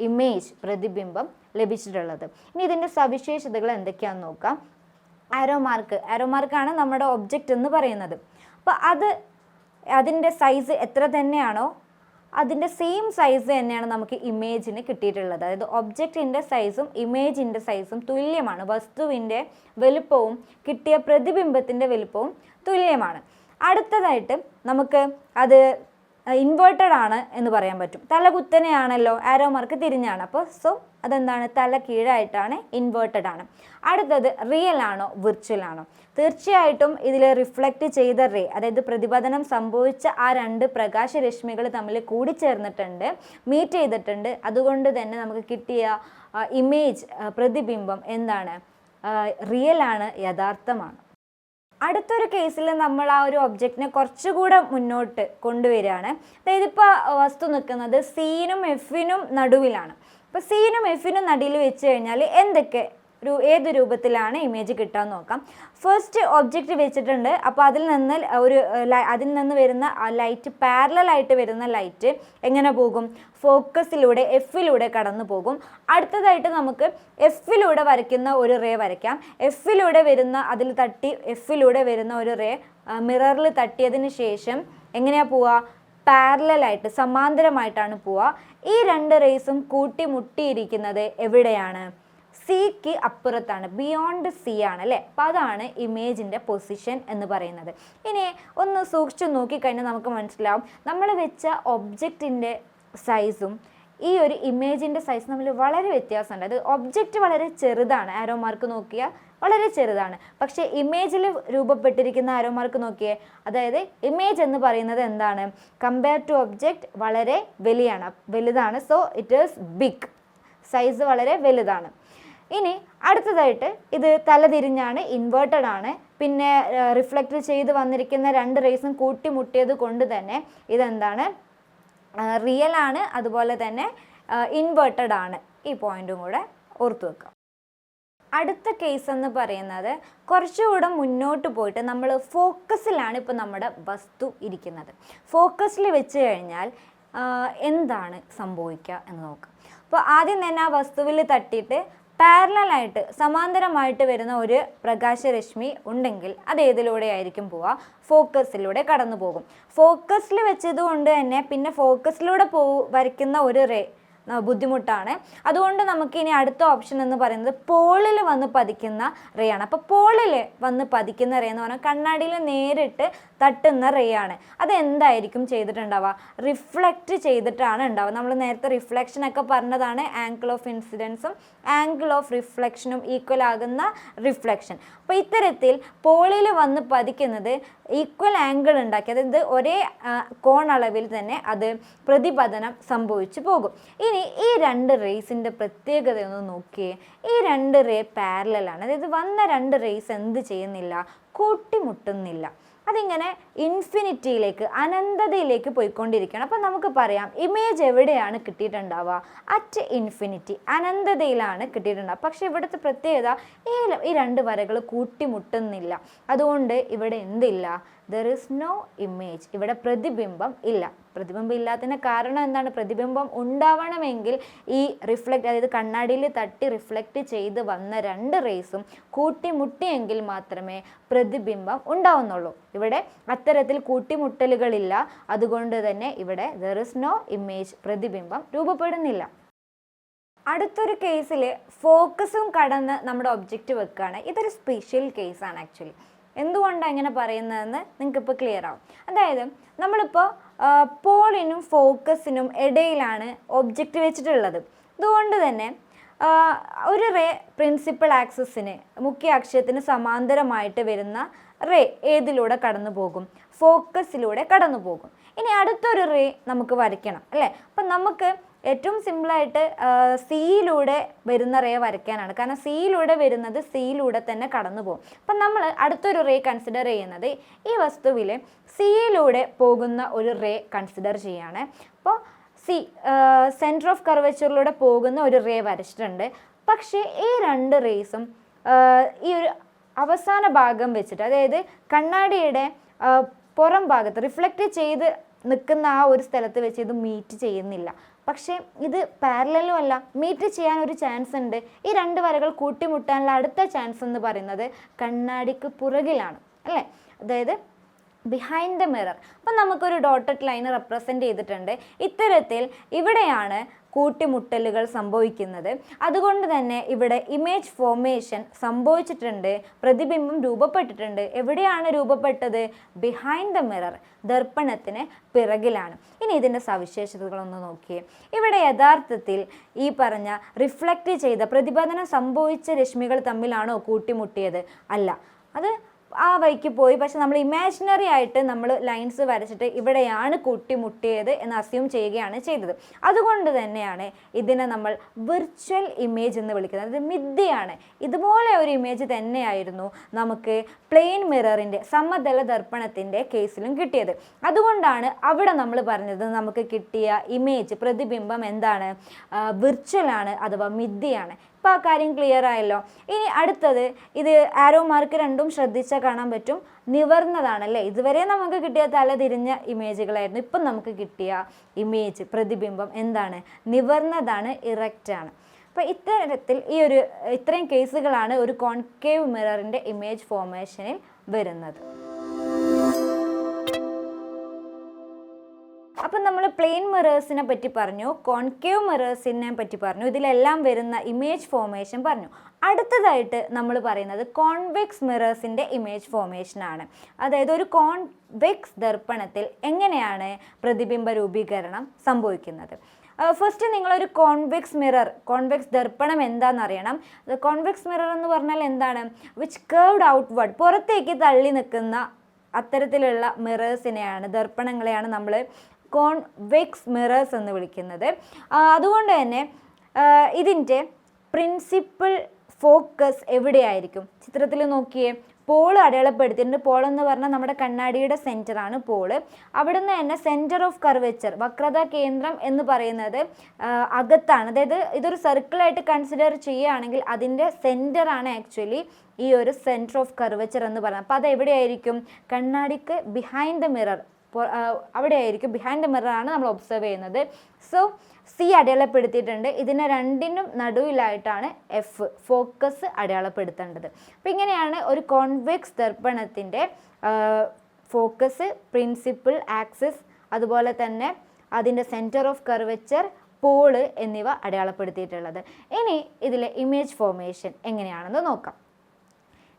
ഇമേജ്, പ്രതിബിംബം ലഭിച്ചിട്ടുള്ളത്. ഇനി ഇതിൻ്റെ സവിശേഷതകൾ എന്തൊക്കെയാണെന്ന് നോക്കാം. ആരോ മാർക്കാണ് നമ്മുടെ ഒബ്ജക്റ്റ് എന്ന് പറയുന്നത്. അപ്പോൾ അതിൻ്റെ സൈസ് എത്ര തന്നെയാണോ അതിൻ്റെ സെയിം സൈസ് തന്നെയാണ് നമുക്ക് ഇമേജിന് കിട്ടിയിട്ടുള്ളത്. അതായത് ഒബ്ജക്റ്റിൻ്റെ സൈസും ഇമേജിൻ്റെ സൈസും തുല്യമാണ്. വസ്തുവിൻ്റെ വലുപ്പവും കിട്ടിയ പ്രതിബിംബത്തിൻ്റെ വലുപ്പവും തുല്യമാണ്. അടുത്തതായിട്ട് നമുക്ക് അത് ഇൻവേർട്ടഡ് ആണ് എന്ന് പറയാൻ പറ്റും. തല കുത്തനെയാണല്ലോ, ആരോ മാർക്ക് തിരിഞ്ഞാണ്. അപ്പോൾ സോ അതെന്താണ്, തല കീഴായിട്ടാണ്, ഇൻവേർട്ടഡ് ആണ്. അടുത്തത് റിയൽ ആണോ വിർച്വൽ ആണോ? തീർച്ചയായിട്ടും ഇതിൽ റിഫ്ലക്റ്റ് ചെയ്ത റേ, അതായത് പ്രതിപതനം സംഭവിച്ച ആ രണ്ട് പ്രകാശരശ്മികൾ തമ്മിൽ കൂടിച്ചേർന്നിട്ടുണ്ട്, മീറ്റ് ചെയ്തിട്ടുണ്ട്. അതുകൊണ്ട് തന്നെ നമുക്ക് കിട്ടിയ ഇമേജ്, പ്രതിബിംബം എന്താണ്, റിയൽ ആണ്, യഥാർത്ഥമാണ്. അടുത്തൊരു കേസിൽ നമ്മൾ ആ ഒരു ഒബ്ജക്റ്റിനെ കുറച്ചുകൂടെ മുന്നോട്ട് കൊണ്ടുവരികയാണ്. അതായത് ഇപ്പോൾ വസ്തു നിൽക്കുന്നത് സീനും എഫിനും നടുവിലാണ്. അപ്പോൾ സീനും എഫിനും നടുവിൽ വെച്ച് കഴിഞ്ഞാൽ ഏത് രൂപത്തിലാണ് ഇമേജ് കിട്ടാൻ നോക്കാം. ഫസ്റ്റ് ഒബ്ജക്റ്റ് വെച്ചിട്ടുണ്ട്. അപ്പോൾ അതിൽ നിന്ന് വരുന്ന ലൈറ്റ്, പാരലലായിട്ട് വരുന്ന ലൈറ്റ് എങ്ങനെ പോകും, ഫോക്കസിലൂടെ എഫിലൂടെ കടന്നു പോകും. അടുത്തതായിട്ട് നമുക്ക് എഫിലൂടെ വരയ്ക്കുന്ന ഒരു റേ വരയ്ക്കാം. എഫിലൂടെ വരുന്ന ഒരു റേ മിററിൽ തട്ടിയതിന് ശേഷം എങ്ങനെയാണ് പോവുക, പാരലലായിട്ട്, സമാന്തരമായിട്ടാണ് പോവുക. ഈ രണ്ട് റേസും കൂട്ടിമുട്ടിയിരിക്കുന്നത് എവിടെയാണ്, സിക്ക് അപ്പുറത്താണ്, ബിയോണ്ട് സി ആണ് അല്ലേ. അപ്പോൾ അതാണ് ഇമേജിൻ്റെ പൊസിഷൻ എന്ന് പറയുന്നത്. ഇനി ഒന്ന് സൂക്ഷിച്ച് നോക്കിക്കഴിഞ്ഞാൽ നമുക്ക് മനസ്സിലാവും, നമ്മൾ വെച്ച ഒബ്ജക്റ്റിൻ്റെ സൈസും ഈ ഒരു ഇമേജിൻ്റെ സൈസ് തമ്മിൽ വളരെ വ്യത്യാസമുണ്ട്. അത് ഒബ്ജക്റ്റ് വളരെ ചെറുതാണ്, ആരോ മാർക്ക് നോക്കിയാൽ വളരെ ചെറുതാണ്. പക്ഷേ ഇമേജിൽ രൂപപ്പെട്ടിരിക്കുന്ന ആരോ മാർക്ക് നോക്കിയേ, അതായത് ഇമേജ് എന്ന് പറയുന്നത് എന്താണ്, കമ്പയർ ടു ഒബ്ജക്റ്റ് വളരെ വലുതാണ്. So it is big, size വളരെ വലുതാണ്. ഇനി അടുത്തതായിട്ട് ഇത് തലതിരിഞ്ഞാണ്, ഇൻവേർട്ടഡ് ആണ്. പിന്നെ റിഫ്ലക്റ്റ് ചെയ്ത് വന്നിരിക്കുന്ന രണ്ട് റേസും കൂട്ടിമുട്ടിയത് കൊണ്ട് തന്നെ ഇതെന്താണ്, റിയൽ ആണ്, അതുപോലെ തന്നെ ഇൻവേർട്ടഡ് ആണ്. ഈ പോയിന്റും കൂടെ ഓർത്തു വെക്കാം. അടുത്ത കേസ് എന്ന് പറയുന്നത് കുറച്ചുകൂടെ മുന്നോട്ട് പോയിട്ട് നമ്മൾ ഫോക്കസിലാണ് ഇപ്പോൾ നമ്മുടെ വസ്തു ഇരിക്കുന്നത്. ഫോക്കസിൽ വെച്ച് കഴിഞ്ഞാൽ എന്താണ് സംഭവിക്കുക എന്ന് നോക്കാം. അപ്പോൾ ആദ്യം തന്നെ ആ വസ്തുവിൽ തട്ടിയിട്ട് പാരലലായിട്ട്, സമാന്തരമായിട്ട് വരുന്ന ഒരു പ്രകാശരശ്മി ഉണ്ടെങ്കിൽ അത് ഏതിലൂടെ ആയിരിക്കും പോവുക, ഫോക്കസിലൂടെ കടന്നു പോകും. ഫോക്കസിൽ വെച്ചതുകൊണ്ട് തന്നെ പിന്നെ ഫോക്കസിലൂടെ വരയ്ക്കുന്ന ഒരു റേ ബുദ്ധിമുട്ടാണ്. അതുകൊണ്ട് നമുക്ക് ഇനി അടുത്ത ഓപ്ഷൻ എന്ന് പറയുന്നത് പോളിൽ വന്ന് പതിക്കുന്ന റേ ആണ്. അപ്പോൾ പോളിൽ വന്ന് പതിക്കുന്ന റേ എന്ന് പറഞ്ഞാൽ കണ്ണാടിയിൽ നേരിട്ട് തട്ടുന്ന റേ ആണ്. അതെന്തായിരിക്കും ചെയ്തിട്ടുണ്ടാവുക, റിഫ്ലക്റ്റ് ചെയ്തിട്ടാണ് ഉണ്ടാവുക. നമ്മൾ നേരത്തെ റിഫ്ലക്ഷനൊക്കെ പറഞ്ഞതാണ്, ആംഗിൾ ഓഫ് ഇൻസിഡൻസും ആംഗിൾ ഓഫ് റിഫ്ലക്ഷനും ഈക്വൽ ആകുന്ന റിഫ്ലക്ഷൻ. അപ്പോൾ ഇത്തരത്തിൽ പോളിൽ വന്ന് പതിക്കുന്നത് ഈക്വൽ ആംഗിൾ ഉണ്ടാക്കി, അതായത് ഒരേ കോണളവിൽ തന്നെ അത് പ്രതിപതനം സംഭവിച്ചു പോകും. ഇനി ഈ രണ്ട് റേസിൻ്റെ പ്രത്യേകത ഒന്ന് നോക്കിയേ. ഈ രണ്ട് റേ പാരലലാണ്, അതായത് വന്ന രണ്ട് റേസ് എന്ത് ചെയ്യുന്നില്ല, കൂട്ടിമുട്ടുന്നില്ല. അതിങ്ങനെ ഇൻഫിനിറ്റിയിലേക്ക്, അനന്തതയിലേക്ക് പോയിക്കൊണ്ടിരിക്കുകയാണ്. അപ്പം നമുക്ക് പറയാം ഇമേജ് എവിടെയാണ് കിട്ടിയിട്ടുണ്ടാവുക, അറ്റ് ഇൻഫിനിറ്റി, അനന്തതയിലാണ് കിട്ടിയിട്ടുണ്ടാവുക. പക്ഷേ ഇവിടുത്തെ പ്രത്യേകത ഈ രണ്ട് വരകൾ കൂട്ടിമുട്ടുന്നില്ല. അതുകൊണ്ട് ഇവിടെ എന്തില്ല, ദർ ഈസ് നോ ഇമേജ്, ഇവിടെ പ്രതിബിംബം ഇല്ല. പ്രതിബിംബം ഇല്ലാത്തതിന് കാരണം എന്താണ്, പ്രതിബിംബം ഉണ്ടാവണമെങ്കിൽ ഈ അതായത് കണ്ണാടിയിൽ തട്ടി റിഫ്ലക്റ്റ് ചെയ്ത് വന്ന രണ്ട് റേസും കൂട്ടിമുട്ടിയെങ്കിൽ മാത്രമേ പ്രതിബിംബം ഉണ്ടാവുന്നുള്ളൂ. ഇവിടെ അത്തരത്തിൽ കൂട്ടിമുട്ടലുകളില്ല. അതുകൊണ്ട് തന്നെ ഇവിടെ ദർ ഈസ് നോ ഇമേജ്, പ്രതിബിംബം രൂപപ്പെടുന്നില്ല. അടുത്തൊരു കേസിൽ ഫോക്കസും കടന്ന് നമ്മുടെ ഒബ്ജക്റ്റ് വെക്കുകയാണ്. ഇതൊരു സ്പെഷ്യൽ കേസാണ് ആക്ച്വലി. എന്തുകൊണ്ടാണ് ഇങ്ങനെ പറയുന്നതെന്ന് നിങ്ങൾക്കിപ്പോൾ ക്ലിയർ ആവും. അതായത് നമ്മളിപ്പോൾ പോളിനും ഫോക്കസിനും ഇടയിലാണ് ഒബ്ജക്റ്റ് വെച്ചിട്ടുള്ളത്. അതുകൊണ്ട് തന്നെ ഒരു റേ പ്രിൻസിപ്പൽ ആക്സിസിന്, മുഖ്യ അക്ഷത്തിന് സമാന്തരമായിട്ട് വരുന്ന റേ ഏതിലൂടെ കടന്നു പോകും, ഫോക്കസിലൂടെ കടന്നു പോകും. ഇനി അടുത്തൊരു റേ നമുക്ക് വരയ്ക്കണം അല്ലേ. അപ്പം നമുക്ക് ഏറ്റവും സിമ്പിളായിട്ട് സിയിലൂടെ വരുന്ന റേ വരയ്ക്കാനാണ്. കാരണം സിയിലൂടെ വരുന്നത് സിയിലൂടെ തന്നെ കടന്നു പോകും. അപ്പം നമ്മൾ അടുത്തൊരു റേ കൺസിഡർ ചെയ്യുന്നത് ഈ വസ്തുവിൽ സിയിലൂടെ പോകുന്ന ഒരു റേ കൺസിഡർ ചെയ്യുകയാണ്. അപ്പോൾ സെൻറ്റർ ഓഫ് കർവേച്ചറിലൂടെ പോകുന്ന ഒരു റേ വരച്ചിട്ടുണ്ട്. പക്ഷേ ഈ രണ്ട് റേസും ഈ ഒരു അവസാന ഭാഗം വെച്ചിട്ട്, അതായത് കണ്ണാടിയുടെ പുറം ഭാഗത്ത് റിഫ്ലക്റ്റ് ചെയ്ത് നിൽക്കുന്ന ആ ഒരു സ്ഥലത്ത് വെച്ച് ഇത് മീറ്റ് ചെയ്യുന്നില്ല. പക്ഷേ ഇത് പാരലലും അല്ല, മീറ്റ് ചെയ്യാൻ ഒരു ചാൻസ് ഉണ്ട്. ഈ രണ്ട് വരകൾ കൂട്ടിമുട്ടാനുള്ള അടുത്ത ചാൻസ് എന്ന് പറയുന്നത് കണ്ണാടിക്ക് പുറകിലാണ് അല്ലേ, അതായത് ബിഹൈൻഡ് ദ മിറർ. അപ്പം നമുക്കൊരു ഡോട്ടഡ് ലൈൻ റെപ്രസെൻ്റ് ചെയ്തിട്ടുണ്ട്. ഇത്തരത്തിൽ ഇവിടെയാണ് കൂട്ടിമുട്ടലുകൾ സംഭവിക്കുന്നത്. അതുകൊണ്ട് തന്നെ ഇവിടെ ഇമേജ് ഫോർമേഷൻ സംഭവിച്ചിട്ടുണ്ട്, പ്രതിബിംബം രൂപപ്പെട്ടിട്ടുണ്ട്. എവിടെയാണ് രൂപപ്പെട്ടത്? ബിഹൈൻഡ് ദ മിറർ, ദർപ്പണത്തിന് പിറകിലാണ്. ഇനി ഇതിൻ്റെ സവിശേഷതകളൊന്ന് നോക്കിയേ. ഇവിടെ യഥാർത്ഥത്തിൽ ഈ പറഞ്ഞ റിഫ്ലക്റ്റ് ചെയ്ത പ്രതിപതനം സംഭവിച്ച രശ്മികൾ തമ്മിലാണോ കൂട്ടിമുട്ടിയത്? അല്ല, അത് ആ വഴിക്ക് പോയി. പക്ഷെ നമ്മൾ ഇമാജിനറി ആയിട്ട് നമ്മൾ ലൈൻസ് വരച്ചിട്ട് ഇവിടെയാണ് കൂട്ടിമുട്ടിയത് എന്ന് അസ്യൂം ചെയ്യുകയാണ് ചെയ്തത്. അതുകൊണ്ട് തന്നെയാണ് ഇതിനെ നമ്മൾ വിർച്വൽ ഇമേജ് എന്ന് വിളിക്കുന്നത്. അത് മിഥ്യയാണ്. ഇതുപോലെ ഒരു ഇമേജ് തന്നെയായിരുന്നു നമുക്ക് പ്ലെയിൻ മിററിൻ്റെ സമതല ദർപ്പണത്തിൻ്റെ കേസിലും കിട്ടിയത്. അതുകൊണ്ടാണ് അവിടെ നമ്മൾ പറഞ്ഞത് നമുക്ക് കിട്ടിയ ഇമേജ് പ്രതിബിംബം എന്താണ്? വിർച്വലാണ് അഥവാ മിഥ്യയാണ്. ഇപ്പോൾ ആ കാര്യം ക്ലിയർ ആയല്ലോ. ഇനി അടുത്തത്, ഇത് ആരോ മാർക്ക് രണ്ടും ശ്രദ്ധിച്ചാൽ കാണാൻ പറ്റും, നിവർന്നതാണല്ലേ. ഇതുവരെ നമുക്ക് കിട്ടിയ തല തിരിഞ്ഞ ഇമേജുകളായിരുന്നു. ഇപ്പം നമുക്ക് കിട്ടിയ ഇമേജ് പ്രതിബിംബം എന്താണ്? നിവർന്നതാണ്, ഇറക്റ്റാണ്. അപ്പോൾ ഇത്തരത്തിൽ ഇത്രയും കേസുകളാണ് ഒരു കോൺകേവ് മിററിൻ്റെ ഇമേജ് ഫോർമേഷനിൽ വരുന്നത്. അപ്പം നമ്മൾ പ്ലെയിൻ മിറേഴ്സിനെ പറ്റി പറഞ്ഞു, കോൺകേവ് മിറേഴ്സിനെ പറ്റി പറഞ്ഞു, ഇതിലെല്ലാം വരുന്ന ഇമേജ് ഫോർമേഷൻ പറഞ്ഞു. അടുത്തതായിട്ട് നമ്മൾ പറയുന്നത് കോൺവെക്സ് മിറേഴ്സിൻ്റെ ഇമേജ് ഫോർമേഷനാണ്. അതായത് ഒരു കോൺവെക്സ് ദർപ്പണത്തിൽ എങ്ങനെയാണ് പ്രതിബിംബ രൂപീകരണം സംഭവിക്കുന്നത്? ഫസ്റ്റ് നിങ്ങളൊരു കോൺവെക്സ് ദർപ്പണം എന്താണെന്നറിയണം. കോൺവെക്സ് മിറർ എന്ന് പറഞ്ഞാൽ എന്താണ്? വിച്ച് കർവ്ഡ് ഔട്ട്വേർഡ്, പുറത്തേക്ക് തള്ളി നിൽക്കുന്ന അത്തരത്തിലുള്ള മിറേഴ്സിനെയാണ്, ദർപ്പണങ്ങളെയാണ് നമ്മൾ കോൺവെക്സ് മിറേഴ്സ് എന്ന് വിളിക്കുന്നത്. അതുകൊണ്ട് തന്നെ ഇതിൻ്റെ പ്രിൻസിപ്പൽ ഫോക്കസ് എവിടെയായിരിക്കും? ചിത്രത്തിൽ നോക്കിയേ, പോള് അടയാളപ്പെടുത്തിയിട്ടുണ്ട്. പോളെന്ന് പറഞ്ഞാൽ നമ്മുടെ കണ്ണാടിയുടെ സെൻറ്ററാണ് പോള്. അവിടുന്ന് തന്നെ സെൻറ്റർ ഓഫ് കർവേച്ചർ, വക്രതാ കേന്ദ്രം എന്ന് പറയുന്നത് അകത്താണ്. അതായത് ഇതൊരു സർക്കിളായിട്ട് കൺസിഡർ ചെയ്യുകയാണെങ്കിൽ അതിൻ്റെ സെൻറ്ററാണ് ആക്ച്വലി ഈ ഒരു സെൻറ്റർ ഓഫ് കർവേച്ചർ എന്ന് പറയുന്നത്. അപ്പോൾ അതെവിടെയായിരിക്കും? കണ്ണാടിക്ക് ബിഹൈൻഡ് ദ മിറർ, അവിടെ ആയിരിക്കും. ബിഹൈൻഡ് ദ മിററാണ് നമ്മൾ ഒബ്സർവ് ചെയ്യുന്നത്. സോ സി അടയാളപ്പെടുത്തിയിട്ടുണ്ട്. ഇതിന് രണ്ടിനും നടുവിലായിട്ടാണ് എഫ്, ഫോക്കസ് അടയാളപ്പെടുത്തേണ്ടത്. അപ്പോൾ ഇങ്ങനെയാണ് ഒരു കോൺവെക്സ് ദർപ്പണത്തിൻ്റെ ഫോക്കസ്, പ്രിൻസിപ്പിൾ, ആക്സിസ്, അതുപോലെ തന്നെ അതിൻ്റെ സെൻറ്റർ ഓഫ് കർവേച്ചർ, പോള് എന്നിവ അടയാളപ്പെടുത്തിയിട്ടുള്ളത്. ഇനി ഇതിലെ ഇമേജ് ഫോർമേഷൻ എങ്ങനെയാണെന്ന് നോക്കാം.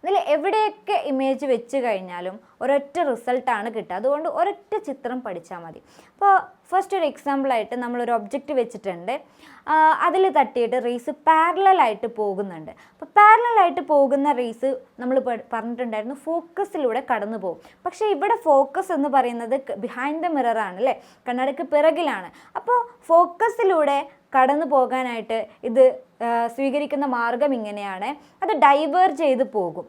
ഇതിൽ എവിടെയൊക്കെ ഇമേജ് വെച്ച് കഴിഞ്ഞാലും ഒരൊറ്റ റിസൾട്ടാണ് കിട്ടുക. അതുകൊണ്ട് ഒരൊറ്റ ചിത്രം പഠിച്ചാൽ മതി. അപ്പോൾ ഫസ്റ്റ് ഒരു എക്സാമ്പിളായിട്ട് നമ്മളൊരു ഒബ്ജക്റ്റ് വെച്ചിട്ടുണ്ട്, അതിൽ തട്ടിയിട്ട് റേസ് പാരലലായിട്ട് പോകുന്നുണ്ട്. അപ്പോൾ പാരലലായിട്ട് പോകുന്ന റേസ് നമ്മൾ പറഞ്ഞിട്ടുണ്ടായിരുന്നു ഫോക്കസിലൂടെ കടന്നു പോകും. പക്ഷേ ഇവിടെ ഫോക്കസ് എന്ന് പറയുന്നത് ബിഹൈൻഡ് ദ മിറർ ആണ് അല്ലേ, കണ്ണടയ്ക്ക് പിറകിലാണ്. അപ്പോൾ ഫോക്കസിലൂടെ കടന്നു പോകാനായിട്ട് ഇത് സ്വീകരിക്കുന്ന മാർഗം ഇങ്ങനെയാണ്, അത് ഡൈവേർജ് ചെയ്ത് പോകും.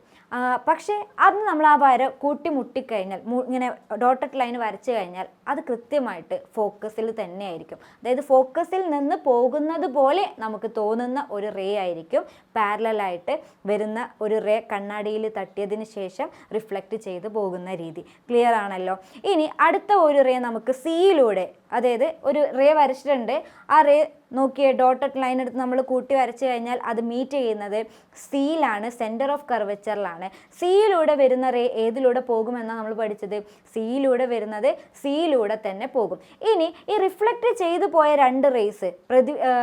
പക്ഷേ അത് നമ്മൾ ആ വര കൂട്ടിമുട്ടിക്കഴിഞ്ഞാൽ, ഇങ്ങനെ ഡോട്ടഡ് ലൈൻ വരച്ചു കഴിഞ്ഞാൽ അത് കൃത്യമായിട്ട് ഫോക്കസിൽ തന്നെ ആയിരിക്കും. അതായത് ഫോക്കസിൽ നിന്ന് പോകുന്നത് പോലെ നമുക്ക് തോന്നുന്ന ഒരു റേ ആയിരിക്കും പാരലലായിട്ട് വരുന്ന ഒരു റേ കണ്ണാടിയിൽ തട്ടിയതിന് ശേഷം റിഫ്ലക്റ്റ് ചെയ്ത് പോകുന്ന രീതി. ക്ലിയർ ആണല്ലോ. ഇനി അടുത്ത ഒരു റേ നമുക്ക് സിയിലൂടെ, അതായത് ഒരു റേ വരച്ചിട്ടുണ്ട്, ആ റേ നോക്കിയേ, ഡോട്ടഡ് ലൈൻ എടുത്ത് നമ്മൾ കൂട്ടി വരച്ചു കഴിഞ്ഞാൽ അത് മീറ്റ് ചെയ്യുന്നത് സിയിലാണ്, സെൻറ്റർ ഓഫ് കർവേച്ചറിലാണ്. സിയിലൂടെ വരുന്ന റേ ഏതിലൂടെ പോകുമെന്നാണ് നമ്മൾ പഠിച്ചത്? സിയിലൂടെ വരുന്നത് സിയിലൂടെ തന്നെ പോകും. ഇനി ഈ റിഫ്ലക്റ്റ് ചെയ്തു പോയ രണ്ട് റേസ്,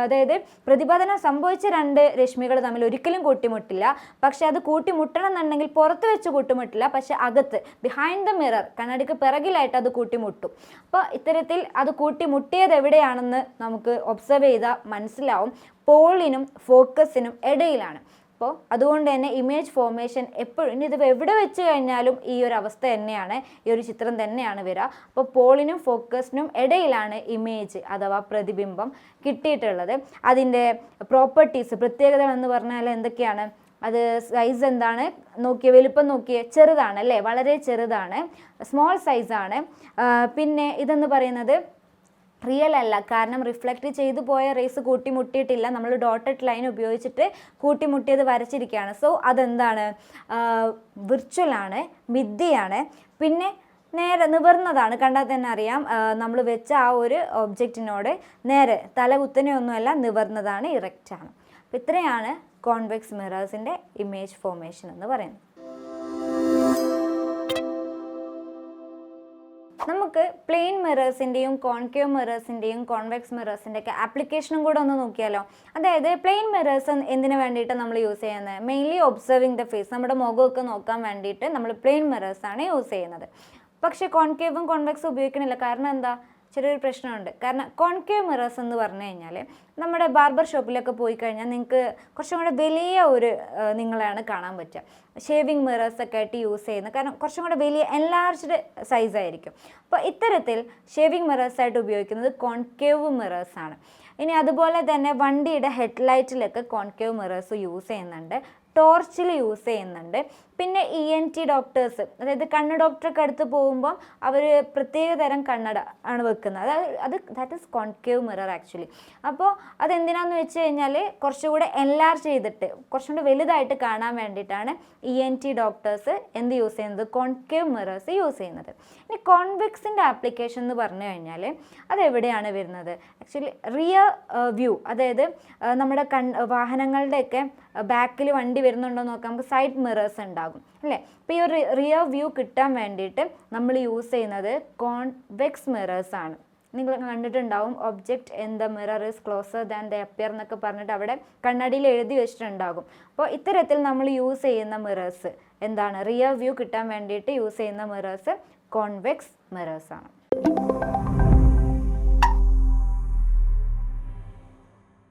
അതായത് പ്രതിപതനം സംഭവിച്ച രണ്ട് രശ്മികൾ തമ്മിൽ ഒരിക്കലും കൂട്ടിമുട്ടില്ല. പക്ഷെ അത് കൂട്ടിമുട്ടണം എന്നുണ്ടെങ്കിൽ പുറത്ത് വെച്ച് കൂട്ടിമുട്ടില്ല, പക്ഷെ അകത്ത് ബിഹൈൻഡ് ദ മിറർ, കണ്ണാടിക്ക് പിറകിലായിട്ട് അത് കൂട്ടിമുട്ടും. അപ്പോൾ ഇത്തരത്തിൽ അത് കൂട്ടിമുട്ടിയത് എവിടെയാണെന്ന് നമുക്ക് ഒബ്സർവ് ചെയ്താൽ മനസ്സിലാവും. പോളിനും ഫോക്കസിനും ഇടയിലാണ്. അപ്പോൾ അതുകൊണ്ട് തന്നെ ഇമേജ് ഫോർമേഷൻ എപ്പോഴും, ഇനി ഇത് എവിടെ വെച്ച് കഴിഞ്ഞാലും ഈ ഒരു അവസ്ഥ തന്നെയാണ്, ഈ ഒരു ചിത്രം തന്നെയാണ് വരിക. അപ്പോൾ പോളിനും ഫോക്കസിനും ഇടയിലാണ് ഇമേജ് അഥവാ പ്രതിബിംബം കിട്ടിയിട്ടുള്ളത്. അതിൻ്റെ പ്രോപ്പർട്ടീസ്, പ്രത്യേകതകൾ എന്ന് പറഞ്ഞാൽ എന്തൊക്കെയാണ്? അത് സൈസ് എന്താണ് നോക്കിയേ, വലുപ്പം നോക്കിയേ, ചെറുതാണ് അല്ലേ, വളരെ ചെറുതാണ്, സ്മോൾ സൈസാണ്. പിന്നെ ഇതെന്ന് പറയുന്നത് റിയൽ അല്ല, കാരണം റിഫ്ലക്റ്റ് ചെയ്തു പോയ റേസ് കൂട്ടിമുട്ടിയിട്ടില്ല, നമ്മൾ ഡോട്ടഡ് ലൈൻ ഉപയോഗിച്ചിട്ട് കൂട്ടിമുട്ടിയത് വരച്ചിരിക്കുകയാണ്. സോ അതെന്താണ്? വിർച്വലാണ്, മിഥ്യയാണ്. പിന്നെ നേരെ നിവർന്നതാണ്, കണ്ടാൽ തന്നെ അറിയാം, നമ്മൾ വെച്ച ആ ഒരു ഒബ്ജക്റ്റിനോട് നേരെ തലകുത്തനെയൊന്നുമല്ല, നിവർന്നതാണ്, ഇറക്റ്റാണ്. അപ്പോൾ ഇത്രയാണ് കോൺവെക്സ് മിറേഴ്സിൻ്റെ ഇമേജ് ഫോർമേഷൻ എന്ന് പറയുന്നത്. നമുക്ക് പ്ലെയിൻ മിറേഴ്സിൻ്റെയും കോൺകേവ് മിറേഴ്സിൻ്റെയും കോൺവെക്സ് മിറേഴ്സിൻ്റെ ഒക്കെ ആപ്ലിക്കേഷനും കൂടെ ഒന്ന് നോക്കിയാലോ. അതായത് പ്ലെയിൻ മിറേഴ്സ് എന്തിനു വേണ്ടിയിട്ട് നമ്മൾ യൂസ് ചെയ്യുന്നത്? മെയിൻലി ഒബ്സർവിങ് ദ ഫേസ്, നമ്മുടെ മുഖമൊക്കെ നോക്കാൻ വേണ്ടിയിട്ട് നമ്മൾ പ്ലെയിൻ മിറേഴ്സാണ് യൂസ് ചെയ്യുന്നത്. പക്ഷേ കോൺകേവും കോൺവെക്സും ഉപയോഗിക്കണില്ല. കാരണം എന്താ? ചെറിയൊരു പ്രശ്നമുണ്ട്. കാരണം കോൺകേവ് മിറേഴ്സ് എന്ന് പറഞ്ഞു കഴിഞ്ഞാൽ നമ്മുടെ ബാർബർ ഷോപ്പിലൊക്കെ പോയി കഴിഞ്ഞാൽ നിങ്ങൾക്ക് കുറച്ചും കൂടെ വലിയ ഒരു നിങ്ങളെയാണ് കാണാൻ പറ്റുക. ഷേവിങ് മിറേഴ്സൊക്കെ ആയിട്ട് യൂസ് ചെയ്യുന്നത്, കാരണം കുറച്ചും കൂടെ വലിയ എൻലാർജ്ഡ് സൈസായിരിക്കും. അപ്പോൾ ഇത്തരത്തിൽ ഷേവിങ് മിറേഴ്സായിട്ട് ഉപയോഗിക്കുന്നത് കോൺകേവ് മിറേഴ്സാണ്. ഇനി അതുപോലെ തന്നെ വണ്ടിയുടെ ഹെഡ്ലൈറ്റിലൊക്കെ കോൺകേവ് മിറേഴ്സ് യൂസ് ചെയ്യുന്നുണ്ട്, ടോർച്ചിൽ യൂസ് ചെയ്യുന്നുണ്ട്. പിന്നെ ENT ഡോക്ടേഴ്സ്, അതായത് കണ്ണ് ഡോക്ടർക്ക് അടുത്ത് പോകുമ്പോൾ അവർ പ്രത്യേക തരം കണ്ണട ആണ് വെക്കുന്നത്. That is concave mirror actually. അപ്പോൾ അതെന്തിനാന്ന് വെച്ച് കഴിഞ്ഞാൽ കുറച്ചുകൂടെ എൻലാർജ് ചെയ്തിട്ട് കുറച്ചും കൂടെ വലുതായിട്ട് കാണാൻ വേണ്ടിയിട്ടാണ് ENT ഡോക്ടേഴ്സ് എന്ത് യൂസ് ചെയ്യുന്നത്? കോൺകേവ് മിറേഴ്സ് യൂസ് ചെയ്യുന്നത്. ഇനി കോൺവെക്സിൻ്റെ ആപ്ലിക്കേഷൻ എന്ന് പറഞ്ഞു കഴിഞ്ഞാൽ അതെവിടെയാണ് വരുന്നത്? ആക്ച്വലി റിയർ വ്യൂ, അതായത് നമ്മുടെ വാഹനങ്ങളുടെയൊക്കെ ബാക്കിൽ വണ്ടി വരുന്നുണ്ടോ നോക്കാം, നമുക്ക് സൈഡ് മിറേഴ്സ് ഉണ്ടാകും അല്ലേ. അപ്പോൾ ഈ ഒരു റിയർ വ്യൂ കിട്ടാൻ വേണ്ടിയിട്ട് നമ്മൾ യൂസ് ചെയ്യുന്നത് കോൺവെക്സ് മിറേഴ്സ് ആണ്. നിങ്ങൾ കണ്ടിട്ടുണ്ടാവും, object in the mirror is closer than the appear എന്നൊക്കെ പറഞ്ഞിട്ട് അവിടെ കണ്ണാടിയിൽ എഴുതി വെച്ചിട്ടുണ്ടാകും. അപ്പോൾ ഇത്തരത്തിൽ നമ്മൾ യൂസ് ചെയ്യുന്ന മിറേഴ്സ് എന്താണ്? റിയർ വ്യൂ കിട്ടാൻ വേണ്ടിയിട്ട് യൂസ് ചെയ്യുന്ന മിറേഴ്സ് കോൺവെക്സ് മിറേഴ്സ് ആണ്.